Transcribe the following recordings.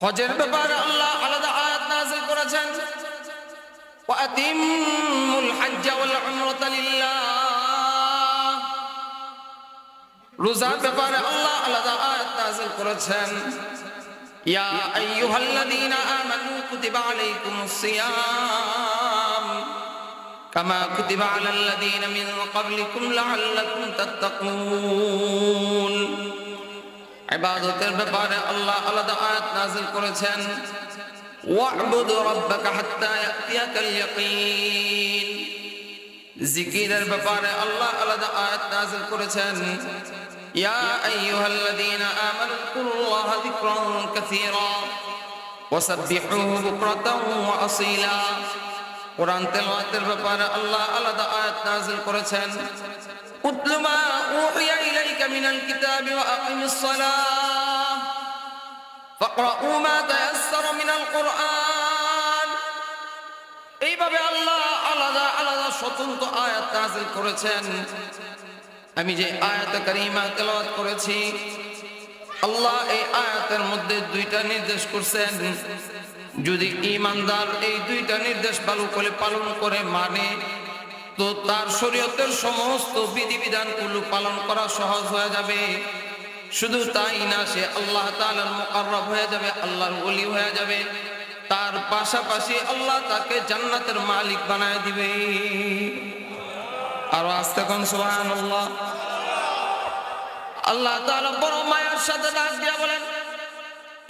হজের ব্যাপারে আল্লাহ আলাদা আয়াত নাযিল করেছেন, ওয়াতিমুল হজ্জ ওয়াল উমরাতা লিল্লাহ। রোজার ব্যাপারে আল্লাহ আলাদা আয়াত নাযিল করেছেন, ইয়া আইয়ুহাল্লাযীনা আমানু কুতিবা আলাইকুমুস সিয়াম কামা কুতিবা আলাল্লাযীনা মিন ক্বাবলিকুম লাআল্লাকুম তাত্তাকুন। ইবাদতের ব্যাপারে আল্লাহ আলাদা আয়াত নাযিল করেছেন, ওয়া'বুদ রাব্বাকা হাত্তা ইয়াতিয়াকাল ইয়াকিন। জিকিরের ব্যাপারে আল্লাহ আলাদা আয়াত নাযিল করেছেন, ইয়া আইয়ুহাল্লাযীনা আমানু যকুরুল্লাহা যিকরান কাসীরা ওয়াসাব্বিহুহু বুকরাতাও ওয়া আসীলা। কোরআন তেলাওয়াতের ব্যাপারে আল্লাহ আলাদা আয়াত নাযিল করেছেন, উতলু মা উহিয়া ইলাইকা মিনাল কিতাবি ওয়া আকিমিস সালাহ ফাকরাউ মা তায়াসসারা মিনাল কুরআন। এইভাবে আল্লাহ আলাদা আলাদা স্বতন্ত্র আয়াত নাযিল করেছেন। আমি যে আয়াত কারীমা তেলাওয়াত করেছি, আল্লাহ এই আয়াতের মধ্যে দুইটা নির্দেশ করছেন। যদি ঈমানদার এই দুইটা নির্দেশ ভালো করে পালন করে মানে, তো তার শরীয়তের সমস্ত বিধিবিধানগুলো পালন করা সহজ হয়ে যাবে। শুধু তাই না, সে আল্লাহ তাআলার মুকাররব হয়ে যাবে, আল্লাহর ওলি হয়ে যাবে। তার পাশাপাশি আল্লাহ তাকে জান্নাতের মালিক বানায় দিবে। আর আস্তে কোন সুবহানাল্লাহ। আল্লাহ তাআলা বড় মায়ার সাথে ডাক দিয়া বলেন,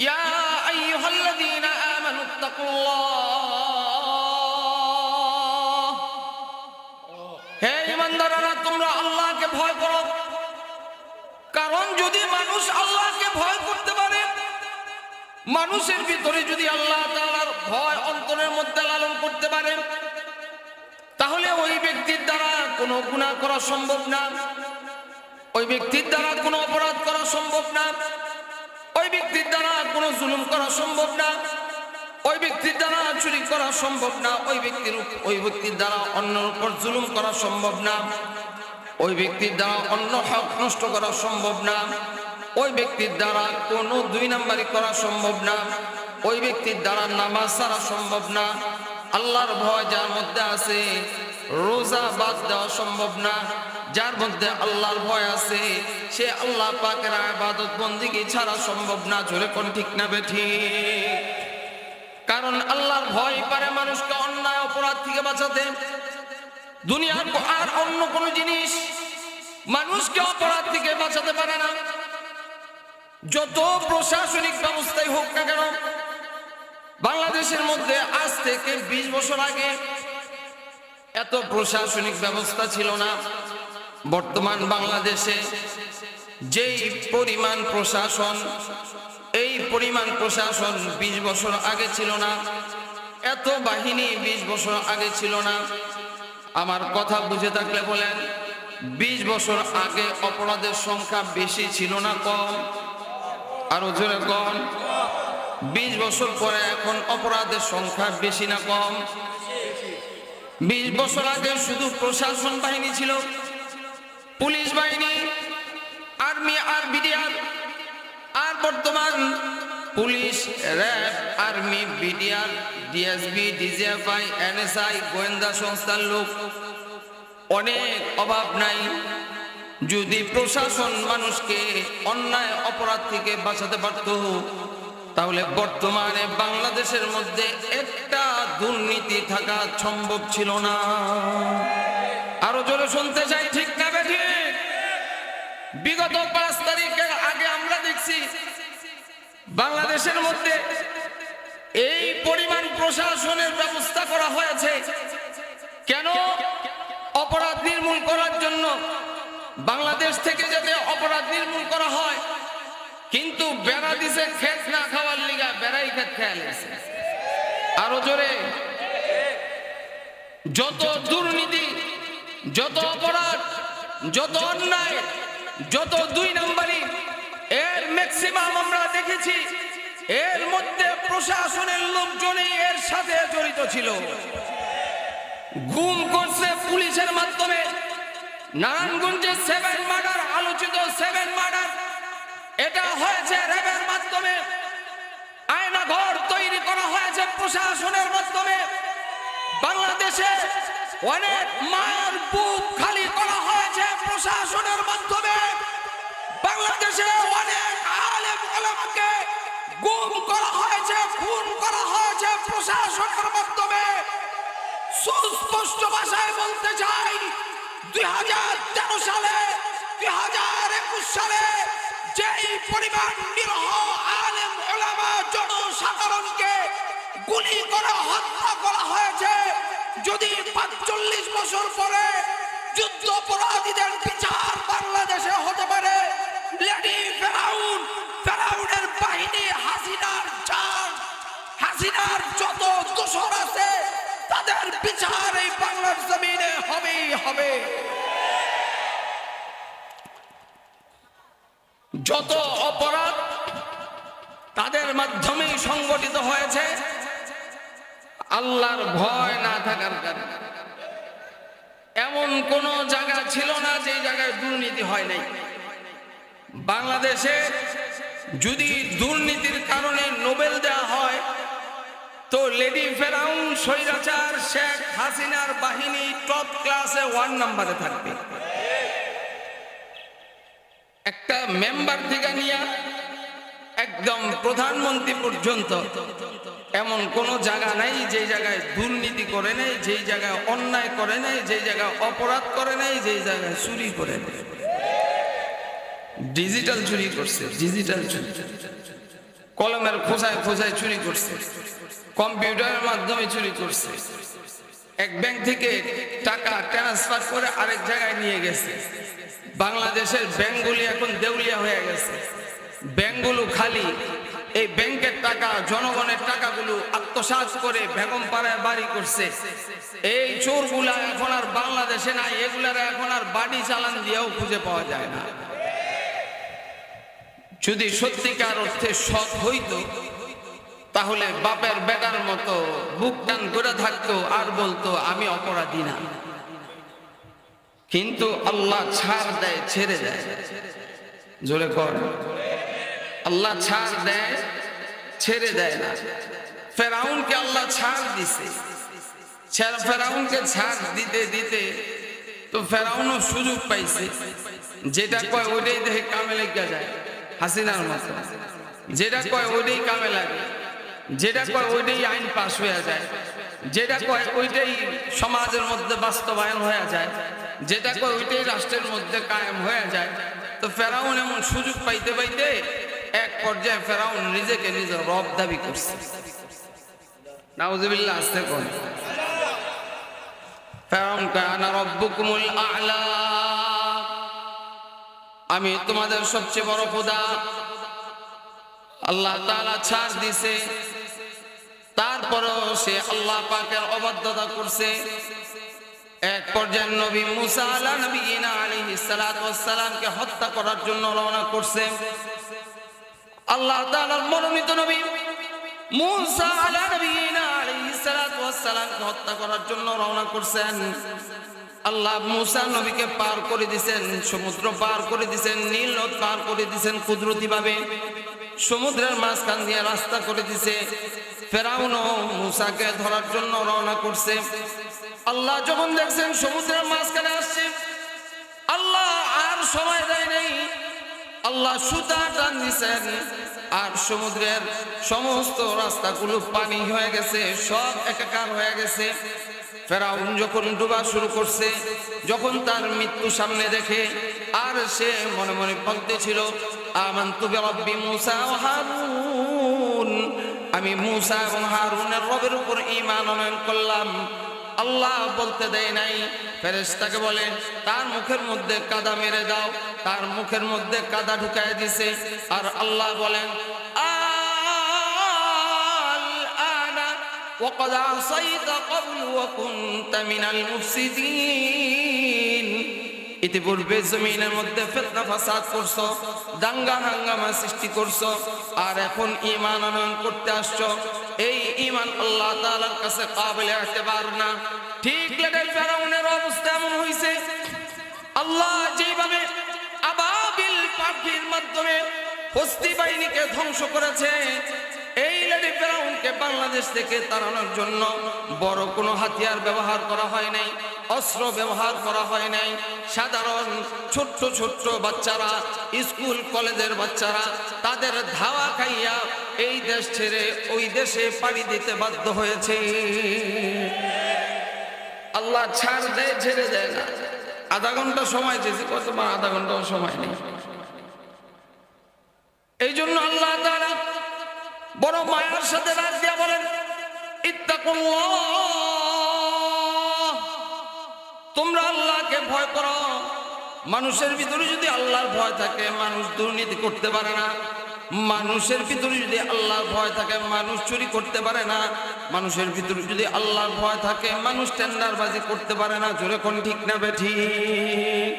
ইয়া আইয়ুহাল্লাযীনা আমানুত্তাকুল্লাহ। হে ঈমানদাররা, তোমরা আল্লাহকে ভয় করো। কারণ যদি মানুষ আল্লাহকে ভয় করতে পারে, মানুষের ভিতরে যদি আল্লাহ তাআলার ভয় অন্তরের মধ্যে লালন করতে পারে, তাহলে ওই ব্যক্তির দ্বারা কোনো গুনাহ করা সম্ভব না, ওই ব্যক্তির দ্বারা কোনো অপরাধ করা সম্ভব না, ওই ব্যক্তির দ্বারা কোনো জুলুম করা সম্ভব না, ওই ব্যক্তির দ্বারা চুরি করা সম্ভব না, ওই ব্যক্তির দ্বারা অন্যের উপর জুলুম করা সম্ভব না, ওই ব্যক্তির দ্বারা অন্য হক নষ্ট করা সম্ভব না, ওই ব্যক্তির দ্বারা কোনো দুই নাম্বারি করা সম্ভব না, ওই ব্যক্তির দ্বারা নামাজ ছাড়া সম্ভব না। আল্লাহর ভয় যার মধ্যে আছে, রোজা বাদ দেওয়া সম্ভব না। যার মধ্যে আল্লাহর ভয় আছে, সে আল্লাহ পাকের ইবাদত বন্দেগী ছাড়া সম্ভব না। জোরে কোন ঠিক না বেঠিক? কারণ আল্লাহর ভয় পারে মানুষকে অন্যায় অপরাধ থেকে বাঁচাতে। দুনিয়ার আর অন্য কোন জিনিস মানুষকে অপরাধ থেকে বাঁচাতে পারে না। যত প্রশাসনিক ব্যবস্থাই হোক না কেন, বাংলাদেশের মধ্যে আজ থেকে 20 বছর আগে এত প্রশাসনিক ব্যবস্থা ছিল না। বর্তমান বাংলাদেশে যেই পরিমাণ প্রশাসন, এই পরিমাণ প্রশাসন 20 বছর আগে ছিল না। এত বাহিনী 20 বছর আগে ছিল না। আমার কথা বুঝে থাকলে বলেন, 20 বছর আগে অপরাধের সংখ্যা বেশি ছিল না কম? আরো জোরে কম। 20 বছর পরে এখন অপরাধের সংখ্যা বেশি না কম? 20 বছর আগে শুধু প্রশাসন বাহিনী ছিল, পুলিশ বাহিনী, আর্মি আর বিডিআর। আর বর্তমান police, RAB, army, BDR, DSB, DGFI, NSI, গোয়েন্দা সংস্থার লোক, অনেক অভাব নাই। যদি প্রশাসন মানুষকে অন্যায় অপরাধ থেকে বাঁচাতে পারত, তাহলে বর্তমানে বাংলাদেশের মধ্যে একটা দুর্নীতি থাকা সম্ভব ছিল না। আরো জোরে শুনতে চাই, ঠিক না বেঠিক? বিগত 5 তারিখের আগে আমরা দেখছি বাংলাদেশের মধ্যে এই পরিমাণ প্রশাসনের ব্যবস্থা করা হয়েছে। কেন? অপরাধ নির্মূল করার জন্য, বাংলাদেশ থেকে যাতে অপরাধ নির্মূল করা হয়। কিন্তু বেড়া দিছে খেত না খাওয়ার লিগা, বেড়াই খেত খেয়ালেছে। আরো জোরে। যত দুর্নীতি, যত অপরাধ, যত অন্যায়, যত দুই নাম্বারি, এর ম্যাক্সিমাম আমরা দেখেছি এর মধ্যে প্রশাসনের লোকজনই এর সাথে জড়িত ছিল। গুম করছে পুলিশের মাধ্যমে। নারায়ণগঞ্জে 7 মার্ডার, আলোচিত 7 মার্ডার, এটা হয়েছে র্যাবের মাধ্যমে। কারাগার তৈরি করা হয়েছে প্রশাসনের মাধ্যমে। বাংলাদেশে অনেক মায়ের বুক খালি করা হয়েছে প্রশাসনের মাধ্যমে। বাংলাদেশে অনেক আলেম ওলামাকে গুম করা হয়েছে, খুন করা হয়েছে প্রশাসনের মাধ্যমে। সুস্পষ্ট ভাষায় বলতে চাই, 2013 সালে 2021 সালে যেই পরিমাণ নিরহ আলেম ওলামা জনসাধারণকে গুলি করে হত্যা করা হয়েছে, যদি 45 বছর পরে যুদ্ধ অপরাধীদের বিচার বাংলাদেশে হতে পারে, লেডি ফেরাউন, ফেরাউনের বাহিনী, হাসিনার যত দোসর আছে তাদের বিচার এই বাংলার জমিনে হবেই হবে। যত অপরাধ তাদের মাধ্যমেই সংগঠিত হয়েছে আল্লাহর ভয় না থাকার কারণে। এমন কোন জায়গা ছিল না যে জায়গায় দুর্নীতি হয় নাই। বাংলাদেশে যদি দুর্নীতির কারণে নোবেল দেওয়া হয় তো লেডি ফেরাউন, স্বৈরাচার শেখ হাসিনার বাহিনী টপ ক্লাসে 1 নম্বরে থাকবে। একটা মেম্বার থেকে নিয়ে একদম প্রধানমন্ত্রী পর্যন্ত এমন কোন জায়গা নাই যে জায়গায় দুর্নীতি করে নাই, যেই জায়গায় অন্যায় করে নাই, যেই জায়গায় অপরাধ করে নাই, যেই জায়গায় চুরি করে নাই। ডিজিটাল চুরি করছে, ডিজিটাল চুরি, কলমের খোঁজায় খোঁজায় চুরি করছে, কম্পিউটারের মাধ্যমে চুরি করছে, এক ব্যাংক থেকে টাকা ট্রান্সফার করে আরেক জায়গায় নিয়ে গেছে। বাংলাদেশের ব্যাংকগুলি এখন দেউলিয়া হয়ে গেছে, ব্যাংকগুলো খালি। এই ব্যাংকের টাকা, জনগণের টাকাগুলো আত্মসাৎ করে বেগম পাড়ায় বাড়ি করছে। এই চোরগুলা এখন আর বাংলাদেশে নাই, এগুলারা এখন আর বাড়ি চালান দিয়েও খুঁজে পাওয়া যায় না। যদি সত্যিকার অর্থে সৎ হইতো তাহলে বাপের বেটার মতো বুক টান করে থাকতো আর বলতো আমি অপরাধী না। কিন্তু আল্লাহ ছাড় দেয়, ছেড়ে দেয়। জোরে কর, আল্লাহ ছাড় দেয়, ছেড়ে দেয় না। ফেরাউনকে আল্লাহ ছাড় দিছে, ফেরাউনকে ছাড় দিতে দিতে তো ফেরাউনও সুযোগ পাইছে। যেটা কয় ওইটাই দেখে কামে লেগে যায়, হাসিনার মতো। যেটা কয় ওইটাই কামে লাগে, যেটা কয় ওইটাই আইন পাস হয়ে যায়, যেটা কয় ওইটাই সমাজের মধ্যে বাস্তবায়ন হয়ে যায়, যেটা কয় ওইটাই রাষ্ট্রের মধ্যে কায়েম হয়ে যায়। তো ফেরাউন এমন সুযোগ পাইতে পাইতে এক পর্যায়ে ফেরাউন নিজেকে নিজে রব দাবি করছে। নাউজুবিল্লাহ, আসতে কোন ফেরাউন কয় আনা রব্বুকুমুল আ'লা, আমি তোমাদের সবচেয়ে বড় খোদা। আল্লাহ তাআলা ছাড় দিছে, তারপরেও সে আল্লাহ পাকের অবাধ্যতা করছে। এক পর্যায়ে নবী মুসা আলাইহিস সালাতু ওয়াস সালামকে হত্যা করার জন্য রওনা করছে। আল্লাহ তাআলার মনোনীত নবী মুসা আলাইহিস সালাতু ওয়াস সালামকে হত্যা করার জন্য রওনা করছেন। আল্লাহ মুসা নবীকে পার করে দিয়েছেন, সমুদ্র পার করে দিয়েছেন, নীল নদ পার করে দিয়েছেন কুদরতি ভাবে। সমুদ্রের মাঝখান দিয়ে রাস্তা করে দিয়েছে। ফেরাউনও মুসাকে ধরার জন্য রওনা করছে। আল্লাহ যখন দেখছেন সমুদ্রের মাঝখানে আসছে, আল্লাহ আর সময় দেয় নাই, আল্লাহ সুতা টান দিয়েছেন আর সমুদ্রের সমস্ত রাস্তাগুলো পানি হয়ে গেছে, সব একাকার হয়ে গেছে। ফেরাউন যখন ডুবা শুরু করছে, যখন তার মৃত্যু সামনে দেখে, আর সে মনে মনে বলতেছিল আমানতু বিরাব্বি মুসা ওয়া হারুন, আমি মুসা এবং হারুনের রবের উপর ঈমান আনয়ন করলাম। আল্লাহ বলতে দেয় নাই, ফেরেশতাকে বলে তার মুখের মধ্যে কাদা মেরে দাও, তার মুখের মধ্যে কাদা ঢুকায় দিছে। আর আল্লাহ বলেন وقد عصيت قبل وكنت من المفسدين, ইতিপূর্বে জমিনের মধ্যে ফিতনা ফাসাদ করছো, দাঙ্গা হাঙ্গামা সৃষ্টি করছো, আর এখন ঈমান আনয়ন করতে আসছো। এই ঈমান আল্লাহ তাআলার কাছে কাবিলে ইতিবার না। ঠিক লেডেল ফেরাউনের অবস্থা এমন হইছে, আল্লাহ যেভাবে আবাবিল পাখির মাধ্যমে হস্তি বাহিনীকে ধ্বংস করেছে, এই লেডি দুর্নীতিকে বাংলাদেশ থেকে তাড়ানোর জন্য বড় কোনো হাতিয়ার ব্যবহার করা হয় নাই, অস্ত্র ব্যবহার করা হয় নাই। সাধারণ ছোট্ট ছোট্ট বাচ্চারা, স্কুল কলেজের বাচ্চারা তাদের ধাওয়া খাইয়া এই দেশ ছেড়ে ওই দেশে পাড়ি দিতে বাধ্য হয়েছে। আল্লাহ ছাড় দেয়, ছেড়ে দেয় না। আধা ঘন্টা সময় চেয়েছে, কতবার আধা ঘন্টাও সময় নেই। এই জন্য আল্লাহ তাআলা বড় মায়ার সাথে ডাক দিয়া বলেন, ইত্তাকুল্লাহ, তোমরা আল্লাহকে ভয় করো। মানুষের ভিতরে যদি আল্লাহর ভয় থাকে, মানুষ দুর্নীতি করতে পারে না। মানুষের ভিতরে যদি আল্লাহর ভয় থাকে, মানুষ চুরি করতে পারে না। মানুষের ভিতরে যদি আল্লাহর ভয় থাকে, মানুষ টেন্ডারবাজি করতে পারে না। জোরে কোন ঠিক না বেঠিক?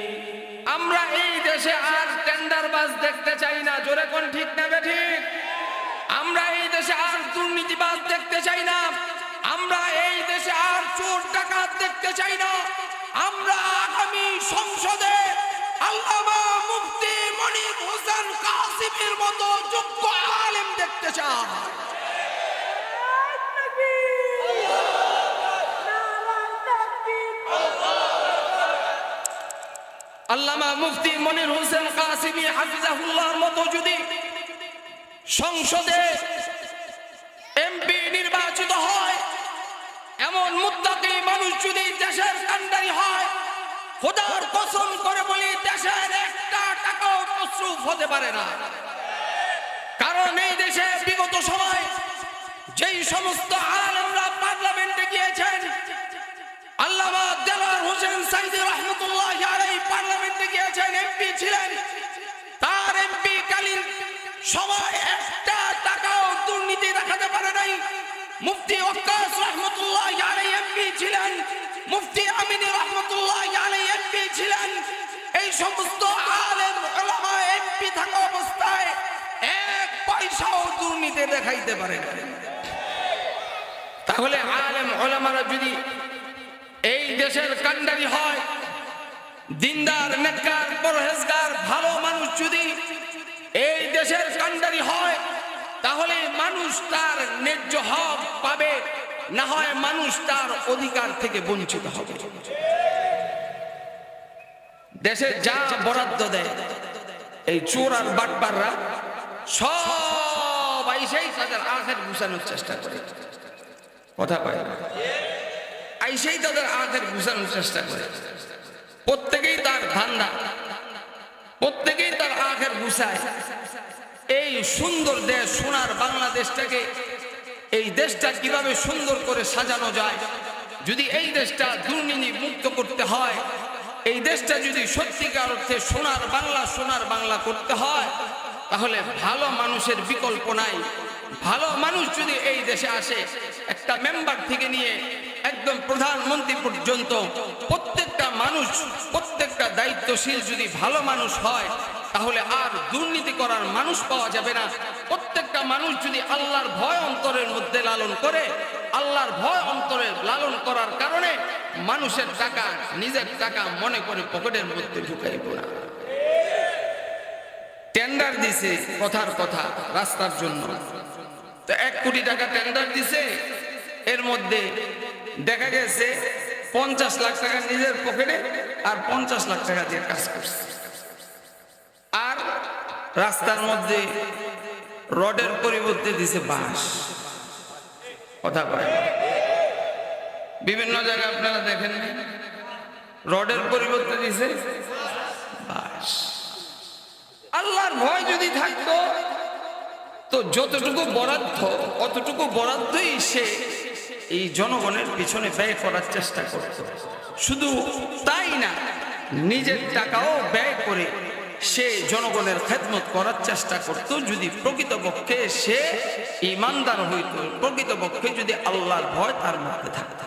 আমরা এই দেশে আর টেন্ডারবাজ দেখতে চাই না। জোরে কোন ঠিক না বেঠিক? আমরা এই দেশে আর দুর্নীতিবাজ দেখতে চাই না। আমরা এই দেশে আর চোর ডাকাত দেখতে চাই না। আমরা আগামী সংসদে আল্লামা মুফতি মনির হোসেন কাসিমের মতো যোগ্য আলেম দেখতে চাই। আল্লামা মুফতি মনির হোসেন কাসিমি হাফিজাহুল্লাহর মতো যদি সংসদে এমপি নির্বাচিত হয়, এমন মুত্তাকি মানুষ যদি দেশের কান্ডারি হয়, খোদার কসম করে বলি দেশের একটা টাকাও তসরুফ হতে পারে না। কারণ এই দেশে বিগত সময় যেই সমস্ত আলেমরা পার্লামেন্টে গিয়েছেন, আল্লামা দেলোয়ার হোসেন সাইদি রহমতুল্লাহি আলাইহি পার্লামেন্টে গিয়েছেন, এমপি ছিলেন। তার এমপি কালীন সময় একটা টাকাও দুর্নীতি দেখাতে পারে নাই। মুফতি ওয়াক্কাস রহমতুল্লাহি আলাইহি এমপি ছিলেন, মুফতি আমিনী রহমতুল্লাহি আলাইহি এমপি ছিলেন। এই সমস্ত আলেম উলামা এমপি থাকা অবস্থায় এক পয়সাও দুর্নীতি দেখাইতে পারে না। তাহলে আলেম উলামারা যদি এই দেশের কান্ডারি হয়, দিনদার নেককার পরহেজগার ভালো মানুষ যদি এই দেশের কান্ডারি হয়, তাহলে মানুষ তার ন্যায্য হক পাবে, না হয় মানুষ তার অধিকার থেকে বঞ্চিত হবে। দেশে যা বরাদ্দ দেয় এই চোর আর বাটপাররা সব আইসেই তাদের আখের গুছানোর চেষ্টা করে। কথা কয় না? আইসেই তাদের আখের গুছানোর চেষ্টা করে। প্রত্যেকেই তার ধান্দা, প্রত্যেকেই তার আখের গুছায়। এই সুন্দর দেশ সোনার বাংলাদেশটাকে, এই দেশটা কিভাবে সুন্দর করে সাজানো যায়, যদি এই দেশটা দুর্নীতি মুক্ত করতে হয়, এই দেশটা যদি সত্যিকার অর্থে সোনার বাংলা করতে হয়, তাহলে ভালো মানুষের বিকল্প নাই। ভালো মানুষ যদি এই দেশে আসে, একটা মেম্বার থেকে নিয়ে একদম প্রধানমন্ত্রী পর্যন্ত প্রত্যেকটা মানুষ, প্রত্যেকটা দায়িত্বশীল যদি ভালো মানুষ হয়, তাহলে আর দুর্নীতি করার মানুষ পাওয়া যাবে না। প্রত্যেকটা মানুষ যদি আল্লাহর ভয় অন্তরের মধ্যে লালন করে, আল্লাহর ভয় অন্তরে লালন করার কারণে মানুষের টাকা নিজের টাকা মনে করে পকেটের মধ্যে ঢুকাইব না। টেন্ডার দিছে, কথার কথা, রাস্তার জন্য তো 1 কোটি টাকা টেন্ডার দিছে, এর মধ্যে দেখা গেছে 50 লাখ টাকা নিজের পকেটে আর 50 লাখ টাকা দিয়ে কাজ করছে। আর রাস্তার মধ্যে রডের পরিবর্তে দিছে বাঁশ। কথা কয়, বিভিন্ন জায়গায় আপনারা দেখেন রডের পরিবর্তে দিছে বাঁশ। আল্লাহর ভয় যদি থাকতো তো যতটুকু বরাদ্দ অতটুকু বরাদ্দই সে এই জনগণের পিছনে ব্যয় করার চেষ্টা করত। শুধু তাই না, নিজের টাকাও ব্যয় করে সে জনগণের খেদমত করার চেষ্টা করত, যদি প্রকৃতপক্ষে সে ঈমানদার হইত, প্রকৃতপক্ষে যদি আল্লাহর ভয় তার মধ্যে থাকত।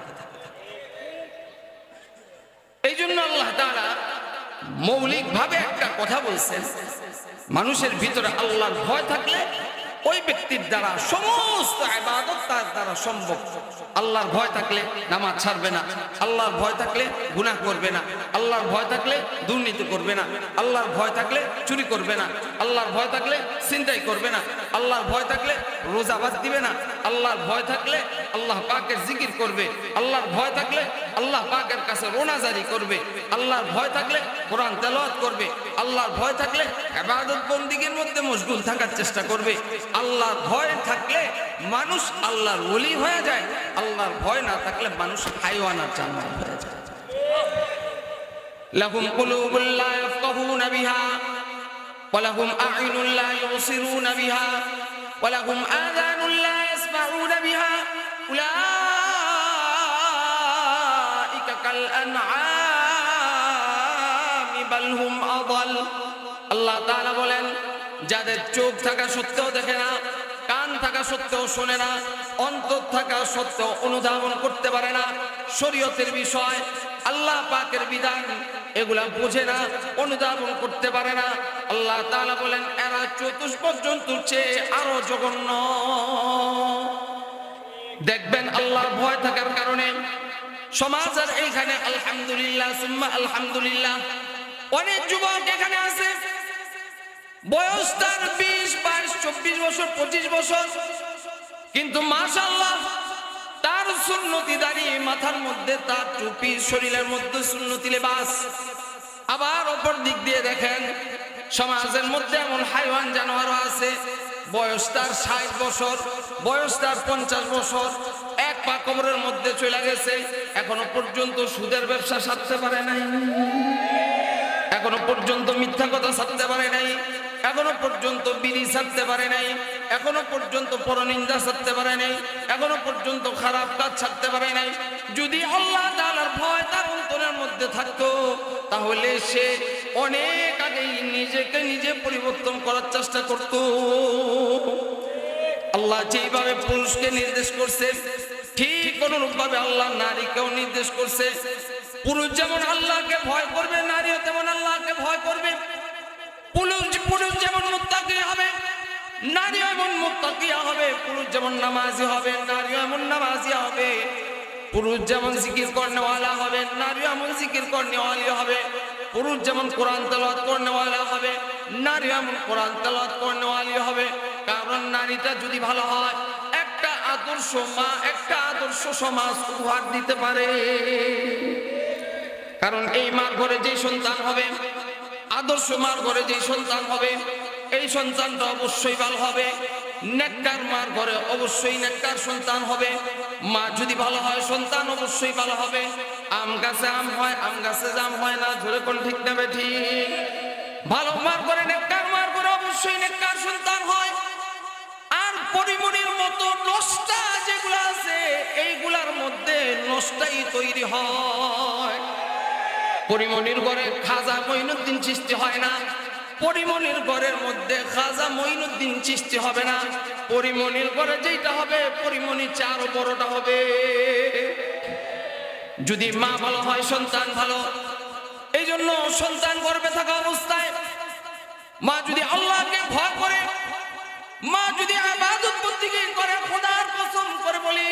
এই জন্য আল্লাহ তাআলা মৌলিকভাবে একটা কথা বলছেন, মানুষের ভিতরে আল্লাহর ভয় থাকলে ওই ব্যক্তির দ্বারা সমস্ত ইবাদত তার দ্বারা সম্ভব। আল্লাহর ভয় থাকলে নামাজ ছাড়বে না, আল্লাহর ভয় থাকলে গুনাহ করবে না, আল্লাহর ভয় থাকলে দুর্নীতি করবে না, আল্লাহর ভয় থাকলে চুরি করবে না, আল্লাহর ভয় থাকলে ছিনতাই করবে না, আল্লাহর ভয় থাকলে রোজা বাদ দিবে না, আল্লাহর ভয় থাকলে আল্লাহ পাকের জিকির করবে, আল্লাহর ভয় থাকলে আল্লাহ পাকের কাছে রোনা জারি করবে, আল্লাহর ভয় থাকলে কোরআন তেলাওয়াত করবে, আল্লাহর ভয় থাকলে ইবাদত বন্দেগীর মধ্যে মশগুল থাকার চেষ্টা করবে। আল্লাহর ভয় থাকলে মানুষ আল্লাহর ওলি হয়ে যায়, আল্লাহর ভয় না থাকলে মানুষ হাইওয়ান আর জানোয়ার হয়ে যায়। লাহুম কুলুবুল লা ইয়াফকাহুনা বিহা ওয়া লাহুম আ'ইনুন লা ইউবসিরুনা বিহা ওয়া লাহুম আযানুন লা ইয়াসমাউনা বিহা উলাইকা কাল আনআমি বাল হুম আযাল। আল্লাহ তাআলা বলেন, যাদের চোখ থাকা সত্ত্বেও দেখে না, কান থাকা সত্ত্বেও শোনে না, অন্তর থাকা সত্ত্বেও অনুধাবন করতে পারে না, শরীয়তের বিষয় আল্লাহ পাকের বিধান এগুলা বোঝে না, অনুধাবন করতে পারে না, আল্লাহ তাআলা বলেন এরা চতুষ্পদ জন্তুর চেয়ে আরো জঘন্য। দেখবেন আল্লাহর ভয় থাকার কারণে সমাজের এইখানে আলহামদুলিল্লাহ সুম্মা আলহামদুলিল্লাহ অনেক যুবক এখানে আছে, বয়স তার 20, 22, 24 বছর, 25 বছর, কিন্তু মাশাআল্লাহ তার সুন্নতি দাড়ি, মাথার মধ্যে তার টুপি, শরীরের মধ্যে সুন্নতি লেবাস। আবার অপর দিক দিয়ে দেখেন সমাজের মধ্যে এমন হাইওয়ান জানোয়ারও আছে, বয়স তার 60 বছর, বয়স তার 50 বছর, এক পা কবরের মধ্যে চলে গেছে, এখনো পর্যন্ত সুদের ব্যবসা ছাড়তে পারে নাই, এখনো পর্যন্ত মিথ্যা কথা ছাড়তে পারে নাই, এখনো পর্যন্ত বিড়ি ছাড়তে পারে নাই, এখনো পর্যন্ত পরনিন্দা ছাড়তে পারে নাই, এখনো পর্যন্ত খারাপ কাজ ছাড়তে পারে নাই। যদি আল্লাহ তাআলার ভয় তার অন্তরের মধ্যে থাকতো তাহলে সে অনেক আগেই নিজেকে নিজে পরিবর্তন করার চেষ্টা করত। আল্লাহ যেভাবে পুরুষকে নির্দেশ করছে ঠিক অনুরূপভাবে আল্লাহ নারীকেও নির্দেশ করছে। পুরুষ যেমন আল্লাহকে ভয় করবে, নারীও তেমন আল্লাহকে ভয় করবে। পুরুষ যেমন মুত্তাকি হবে, নারীও এমন মুত্তাকিয়া হবে। পুরুষ যেমন নামাজি হবে, নারীও এমন নামাজি হবে। পুরুষ যেমন জিকির করনেওয়ালা হবে, নারীও এমন জিকির করনেওয়ালি হবে। পুরুষ যেমন কোরআন তেলাওয়াত করনেওয়ালা হবে, নারীও এমন কোরআন তেলাওয়াত করনেওয়ালি হবে। কারণ নারীটা যদি ভালো হয় একটা আদর্শ মা, একটা আদর্শ সমাজ উপহার দিতে পারে। কারণ এই মার ঘরে যে সন্তান হবে, আদর্শ মার ঘরে যে সন্তান হবে, এই সন্তানটা অবশ্যই ভালো হবে। নেককার মার ঘরে অবশ্যই নেককার সন্তান হবে। মা যদি ভালো হয় সন্তান অবশ্যই ভালো হবে। আম গাছে আম হয়, আম গাছে জাম হয় না, ধরে কোন ঠিক নেবে ঠিক। ভালো মার ঘরে, নেককার মার ঘরে অবশ্যই নেককার সন্তান হয়। আর পরিমণির মতো নষ্টা যেগুলো আছে এইগুলার মধ্যে নষ্টাই তৈরি হয়। পরিমণির ঘরে খাজা মঈনুদ্দিন চিশতি হয় না, পরিমণির ঘরের মধ্যে খাজা মঈনুদ্দিন চিশতি হবে না। পরিমণির ঘরে যেটা হবে পরিমণি চার বড়টা হবে। যদি মা ভালো হয় সন্তান ভালো। এই জন্য সন্তান গর্ভে থাকা অবস্থায় মা যদি আল্লাহকে ভয় করে, মা যদি ইবাদত বন্দেগী করে, খোদার কসম করে বলি,